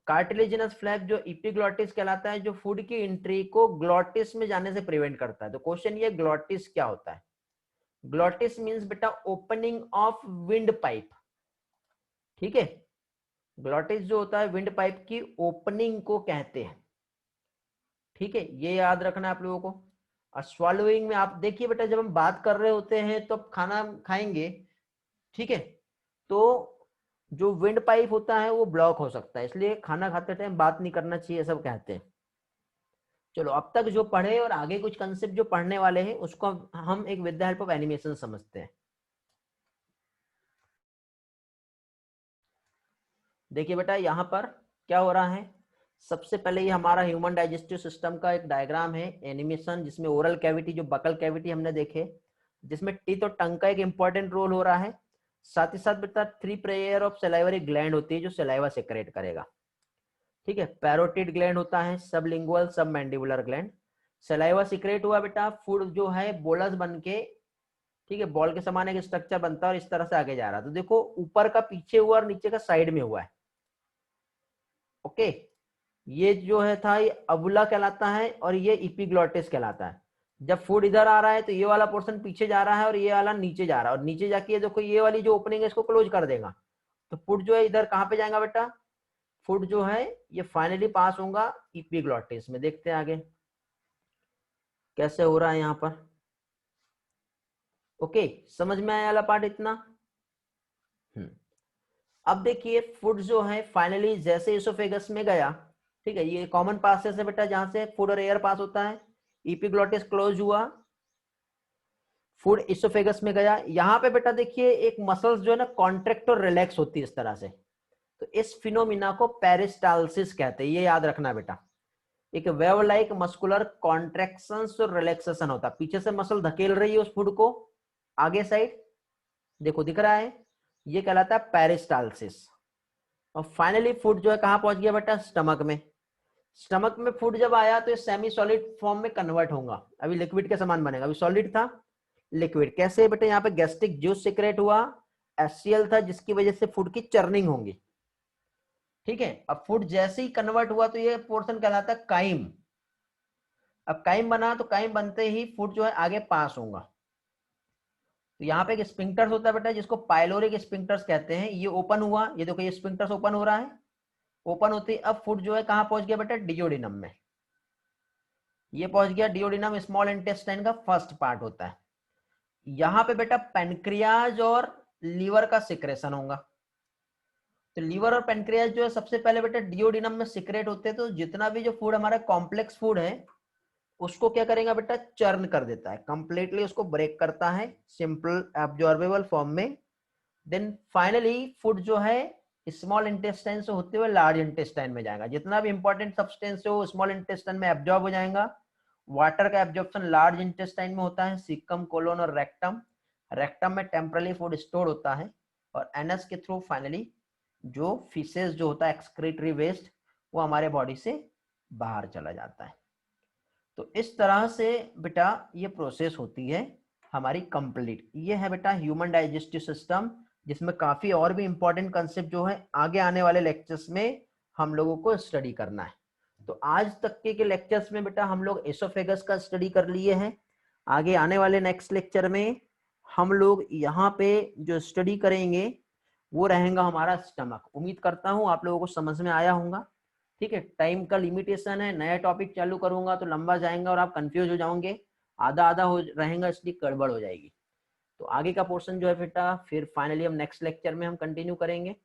कार्टिलेजिनस फ्लैप जो इपीग्लॉटिस कहलाता है, जो फूड की एंट्री को ग्लॉटिस में जाने से प्रिवेंट करता है। तो क्वेश्चन ये ग्लॉटिस क्या होता है, ग्लॉटिस मींस बेटा ओपनिंग ऑफ विंड पाइप, ठीक है। ग्लॉटिस जो होता है विंड पाइप की ओपनिंग को कहते हैं, ठीक है, ये याद रखना है आप लोगों को। और swallowing में आप देखिए बेटा, जब हम बात कर रहे होते हैं तो खाना खाएंगे, ठीक है, तो जो विंड पाइप होता है वो ब्लॉक हो सकता है, इसलिए खाना खाते टाइम बात नहीं करना चाहिए, सब कहते हैं। चलो अब तक जो पढ़े और आगे कुछ कंसेप्ट जो पढ़ने वाले हैं उसको हम एक with the help of animation समझते हैं। देखिए बेटा यहाँ पर क्या हो रहा है, सबसे पहले ये हमारा ह्यूमन डाइजेस्टिव सिस्टम का एक डायग्राम है, एनिमेशन, जिसमें ओरल कैविटी जो बकल कैविटी हमने देखे, जिसमें टीथ और टंग का एक इंपॉर्टेंट रोल हो रहा है। साथ ही साथ बेटा 3 पेयर ऑफ सलाइवरी ग्लैंड होती है जो सलाइवा सेक्रेट करेगा, ठीक है। पैरोटिड ग्लैंड होता है, सबलिंगुअल सब मैंडिबुलर ग्लैंड। सलाइवा सीक्रेट हुआ बेटा, फूड जो है बोलस बन के, ठीक है, बॉल के समान एक स्ट्रक्चर बनता है और इस तरह से आगे जा रहा है। तो देखो ऊपर का पीछे हुआ और नीचे का साइड में हुआ है, ओके, ये जो है था ये अबुला कहलाता है और ये इपिग्लॉटिस कहलाता है। जब फूड इधर आ रहा है तो ये वाला पोर्शन पीछे जा रहा है और ये वाला नीचे जा रहा है, और नीचे जाके ये देखो ये वाली जो ओपनिंग है इसको क्लोज कर देगा, तो फूड जो है इधर कहाँ पे जाएगा बेटा, फूड जो है ये फाइनली पास होगा इपिग्लॉटिस में। देखते हैं आगे कैसे हो रहा है यहाँ पर। ओके, समझ में आया वाला पार्ट इतना। अब देखिए फूड जो है फाइनली जैसे इसोफेगस में गया, ठीक है, ये कॉमन पासेस है बेटा जहां से फूड और एयर पास होता है, इपिग्लॉटिस क्लोज हुआ, फूड इसोफेगस में गया। यहाँ पे बेटा देखिए एक मसल्स जो है ना कॉन्ट्रैक्ट और रिलैक्स होती है इस तरह से, तो इस फिनोमिना को पेरिस्टाल्सिस कहते हैं, ये याद रखना बेटा। एक वेव लाइक मस्कुलर कॉन्ट्रैक्शंस और रिलैक्सेशन होता है, पीछे से मसल धकेल रही है उस फूड को आगे साइड, देखो दिख रहा है, ये कहलाता है पेरिस्टाल्सिस। और फाइनली फूड जो है कहां पहुंच गया बेटा, स्टमक में। स्टमक में फूड जब आया तो ये सेमी सॉलिड फॉर्म में कन्वर्ट होगा, अभी लिक्विड के समान बनेगा, अभी सॉलिड था लिक्विड कैसे बेटा, यहाँ पे गैस्ट्रिक जूस सिक्रेट हुआ, HCl था जिसकी वजह से फूड की चर्निंग होगी, ठीक है। अब फूड जैसे ही कन्वर्ट हुआ तो ये पोर्शन कहलाता है काइम। अब काइम बना तो काइम बनते ही फूड जो है आगे पास होगा, तो यहाँ पे एक स्पिंक्टर्स होता है बेटा जिसको पाइलोरिक स्पिंक्टर्स कहते हैं, ये ओपन हुआ, ये देखो ये स्पिंक्टर्स ओपन हो रहा है, ओपन होती अब फूड जो है कहां पहुंच गया बेटा, डिओडिनम में, ये पहुंच गया डिओडिनम, स्मॉल इंटेस्टाइन का फर्स्ट पार्ट होता है। यहाँ पे बेटा पेनक्रियाज और लीवर का सिक्रेशन होगा, तो लीवर और पेनक्रियाज जो है सबसे पहले बेटा डिओडिनम में सिक्रेट होते हैं, तो जितना भी जो फूड हमारा कॉम्प्लेक्स फूड है उसको क्या करेगा बेटा, चर्न कर देता है, कंप्लीटली उसको ब्रेक करता है सिंपल एब्जॉर्बेबल फॉर्म में। देन फाइनली फूड जो है स्मॉल इंटेस्टाइन से होते हुए लार्ज इंटेस्टाइन में जाएगा, जितना भी इंपॉर्टेंट सब्सटेंस है वो स्मॉल इंटेस्टाइन में एब्जॉर्ब हो जाएगा। वाटर का एब्जॉर्प्शन लार्ज इंटेस्टाइन में होता है, सीकम, कोलोन और रेक्टम। रेक्टम में टेम्परली फूड स्टोर होता है, और एनस के थ्रू फाइनली जो फीसेस जो होता है एक्सक्रीटरी वेस्ट वो हमारे बॉडी से बाहर चला जाता है। तो इस तरह से बेटा ये प्रोसेस होती है हमारी कंप्लीट। ये है बेटा ह्यूमन डाइजेस्टिव सिस्टम, जिसमें काफी और भी इंपॉर्टेंट कंसेप्ट जो है आगे आने वाले लेक्चर्स में हम लोगों को स्टडी करना है। तो आज तक के लेक्चर्स में बेटा हम लोग एसोफेगस का स्टडी कर लिए हैं, आगे आने वाले नेक्स्ट लेक्चर में हम लोग यहाँ पे जो स्टडी करेंगे वो रहेगा हमारा स्टमक। उम्मीद करता हूँ आप लोगों को समझ में आया होगा, ठीक है। टाइम का लिमिटेशन है, नया टॉपिक चालू करूंगा तो लंबा जाएगा और आप कंफ्यूज हो जाओगे, आधा आधा हो रहेगा इसलिए गड़बड़ हो जाएगी। तो आगे का पोर्शन जो है बेटा फिर फाइनली हम नेक्स्ट लेक्चर में हम कंटिन्यू करेंगे,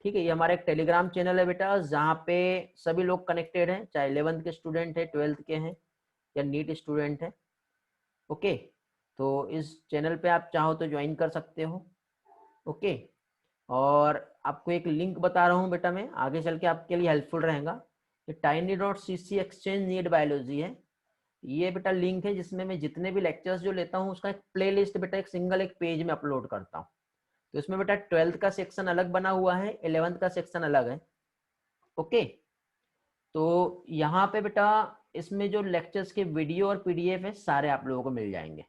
ठीक है। ये हमारा एक टेलीग्राम चैनल है बेटा जहाँ पे सभी लोग कनेक्टेड हैं, चाहे 11th के स्टूडेंट है, 12th के हैं या नीट स्टूडेंट है, ओके। तो इस चैनल पे आप चाहो तो ज्वाइन कर सकते हो, ओके। और आपको एक लिंक बता रहा हूँ बेटा मैं, आगे चल के आपके लिए हेल्पफुल रहेगा। ये tiny.cc एक्सचेंज नीट बायोलॉजी है, ये बेटा लिंक है जिसमें मैं जितने भी लेक्चर्स जो लेता हूँ उसका एक प्लेलिस्ट बेटा एक सिंगल एक पेज में अपलोड करता हूँ। तो इसमें बेटा 12th का सेक्शन अलग बना हुआ है, 11th का सेक्शन अलग है, ओके। तो यहाँ पे बेटा इसमें जो लेक्चर्स के वीडियो और PDF है सारे आप लोगों को मिल जाएंगे,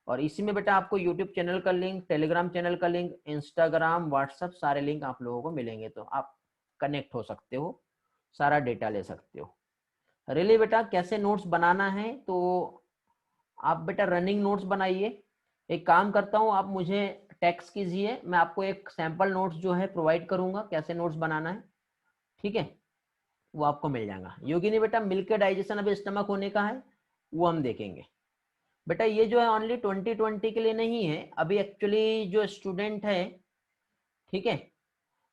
और इसी में बेटा आपको YouTube चैनल का लिंक, टेलीग्राम चैनल का लिंक, इंस्टाग्राम, व्हाट्सएप सारे लिंक आप लोगों को मिलेंगे, तो आप कनेक्ट हो सकते हो, सारा डेटा ले सकते हो। रियली बेटा कैसे नोट्स बनाना है, तो आप बेटा रनिंग नोट्स बनाइए। एक काम करता हूँ, आप मुझे टेक्स्ट कीजिए, मैं आपको एक सैंपल नोट्स जो है प्रोवाइड करूंगा कैसे नोट्स बनाना है, ठीक है, वो आपको मिल जाएगा। योगिनी बेटा मिल्क डाइजेशन अभी स्टमक होने का है, वो हम देखेंगे बेटा। ये जो है ओनली 2020 के लिए नहीं है, अभी एक्चुअली जो स्टूडेंट है, ठीक है,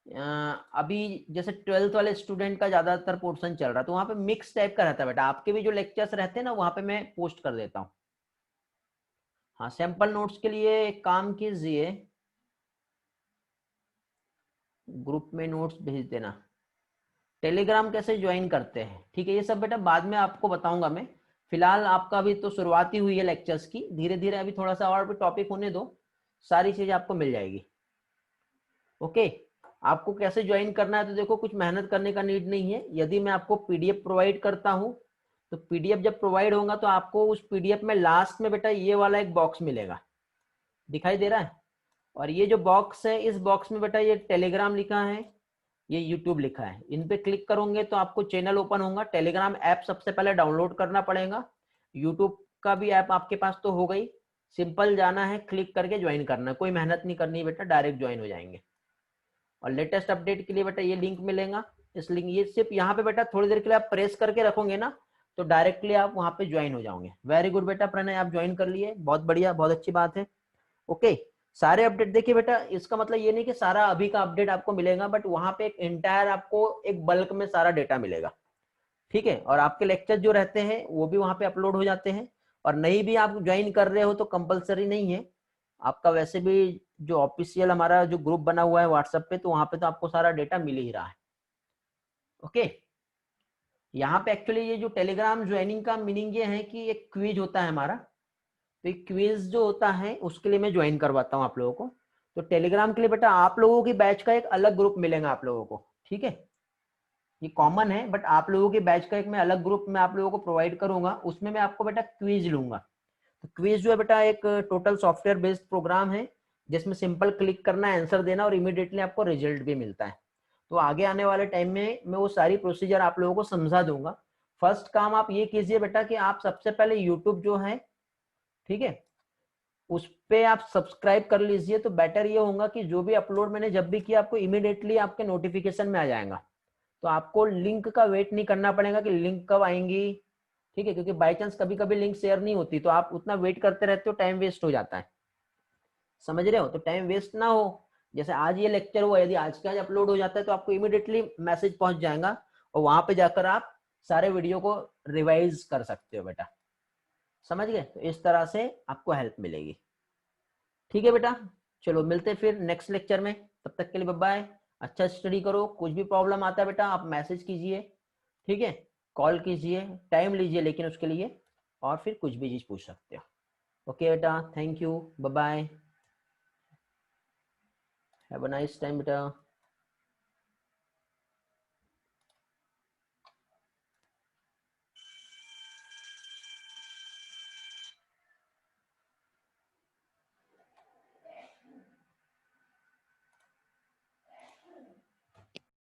अभी जैसे 12th वाले स्टूडेंट का ज्यादातर पोर्शन चल रहा है, तो वहां पे मिक्स टाइप का रहता है बेटा, आपके भी जो लेक्चर्स रहते हैं ना वहां पे मैं पोस्ट कर देता हूँ। हाँ, सैंपल नोट्स के लिए एक काम कीजिए, ग्रुप में नोट्स भेज देना। टेलीग्राम कैसे ज्वाइन करते हैं, ठीक है, ये सब बेटा बाद में आपको बताऊंगा मैं। फिलहाल आपका अभी तो शुरुआती हुई है लेक्चर्स की, धीरे धीरे अभी थोड़ा सा और भी टॉपिक होने दो, सारी चीजें आपको मिल जाएगी, ओके। आपको कैसे ज्वाइन करना है, तो देखो कुछ मेहनत करने का नीड नहीं है, यदि मैं आपको PDF प्रोवाइड करता हूँ तो PDF जब प्रोवाइड होगा तो आपको उस PDF में लास्ट में बेटा ये वाला एक बॉक्स मिलेगा, दिखाई दे रहा है, और ये जो बॉक्स है इस बॉक्स में बेटा ये टेलीग्राम लिखा है, ये यूट्यूब लिखा है, इन पे क्लिक करोगे तो आपको चैनल ओपन होगा। टेलीग्राम ऐप सबसे पहले डाउनलोड करना पड़ेगा। यूट्यूब का भी ऐप आपके पास तो हो गई, सिंपल जाना है, क्लिक करके ज्वाइन करना है, कोई मेहनत नहीं करनी है बेटा, डायरेक्ट ज्वाइन हो जाएंगे। और लेटेस्ट अपडेट के लिए बेटा ये लिंक मिलेगा, इस लिंक, ये सिर्फ यहाँ पे बेटा थोड़ी देर के लिए आप प्रेस करके रखोगे ना तो डायरेक्टली आप वहाँ पे ज्वाइन हो जाओगे। वेरी गुड बेटा प्रणय, आप ज्वाइन कर लिए, बहुत बढ़िया, बहुत अच्छी बात है। ओके, सारे अपडेट देखिए बेटा, इसका मतलब ये नहीं कि सारा अभी का अपडेट आपको मिलेगा, बट वहां पे एक एंटायर आपको एक बल्क में सारा डेटा मिलेगा, ठीक है। और आपके लेक्चर जो रहते हैं वो भी वहां पे अपलोड हो जाते हैं। और नहीं भी आप ज्वाइन कर रहे हो तो कंपलसरी नहीं है, आपका वैसे भी जो ऑफिशियल हमारा जो ग्रुप बना हुआ है व्हाट्सएप पे, तो वहां पे तो आपको सारा डेटा मिल ही रहा है। ओके, यहाँ पे एक्चुअली ये जो टेलीग्राम ज्वाइनिंग का मीनिंग ये है कि एक क्विज होता है हमारा, तो एक क्विज जो होता है उसके लिए मैं ज्वाइन करवाता हूँ आप लोगों को। तो टेलीग्राम के लिए बेटा आप लोगों की बैच का एक अलग ग्रुप मिलेगा आप लोगों को, ठीक है, ये कॉमन है, बट आप लोगों के बैच का एक मैं अलग ग्रुप में आप लोगों को प्रोवाइड करूंगा, उसमें मैं आपको बेटा क्विज लूंगा। तो क्विज जो है बेटा एक टोटल सॉफ्टवेयर बेस्ड प्रोग्राम है, जिसमें सिंपल क्लिक करना, आंसर देना और इमीडिएटली आपको रिजल्ट भी मिलता है। तो आगे आने वाले टाइम में मैं वो सारी प्रोसीजर आप लोगों को समझा दूंगा। फर्स्ट काम आप ये कीजिए बेटा कि आप सबसे पहले यूट्यूब जो है, ठीक है, उस पे आप सब्सक्राइब कर लीजिए, तो बेटर ये होगा कि जो भी अपलोड मैंने जब भी किया आपको इमीडिएटली आपके नोटिफिकेशन में आ जाएगा। तो आपको लिंक का वेट नहीं करना पड़ेगा कि लिंक कब आएंगी, ठीक है, क्योंकि बाई चांस कभी कभी लिंक शेयर नहीं होती तो आप उतना वेट करते रहते हो, टाइम वेस्ट हो जाता है, समझ रहे हो। तो टाइम वेस्ट ना हो, जैसे आज ये लेक्चर हुआ, यदि आज का आज अपलोड हो जाता है तो आपको इमीडिएटली मैसेज पहुंच जाएगा और वहां पे जाकर आप सारे वीडियो को रिवाइज कर सकते हो बेटा, समझ गए। तो इस तरह से आपको हेल्प मिलेगी, ठीक है बेटा। चलो मिलते हैं फिर नेक्स्ट लेक्चर में, तब तक के लिए बाय बाय। अच्छा स्टडी करो, कुछ भी प्रॉब्लम आता है बेटा आप मैसेज कीजिए, ठीक है, कॉल कीजिए, टाइम लीजिए लेकिन उसके लिए, और फिर कुछ भी चीज पूछ सकते हो। ओके बेटा, thank you, bye bye, have a nice time बेटा।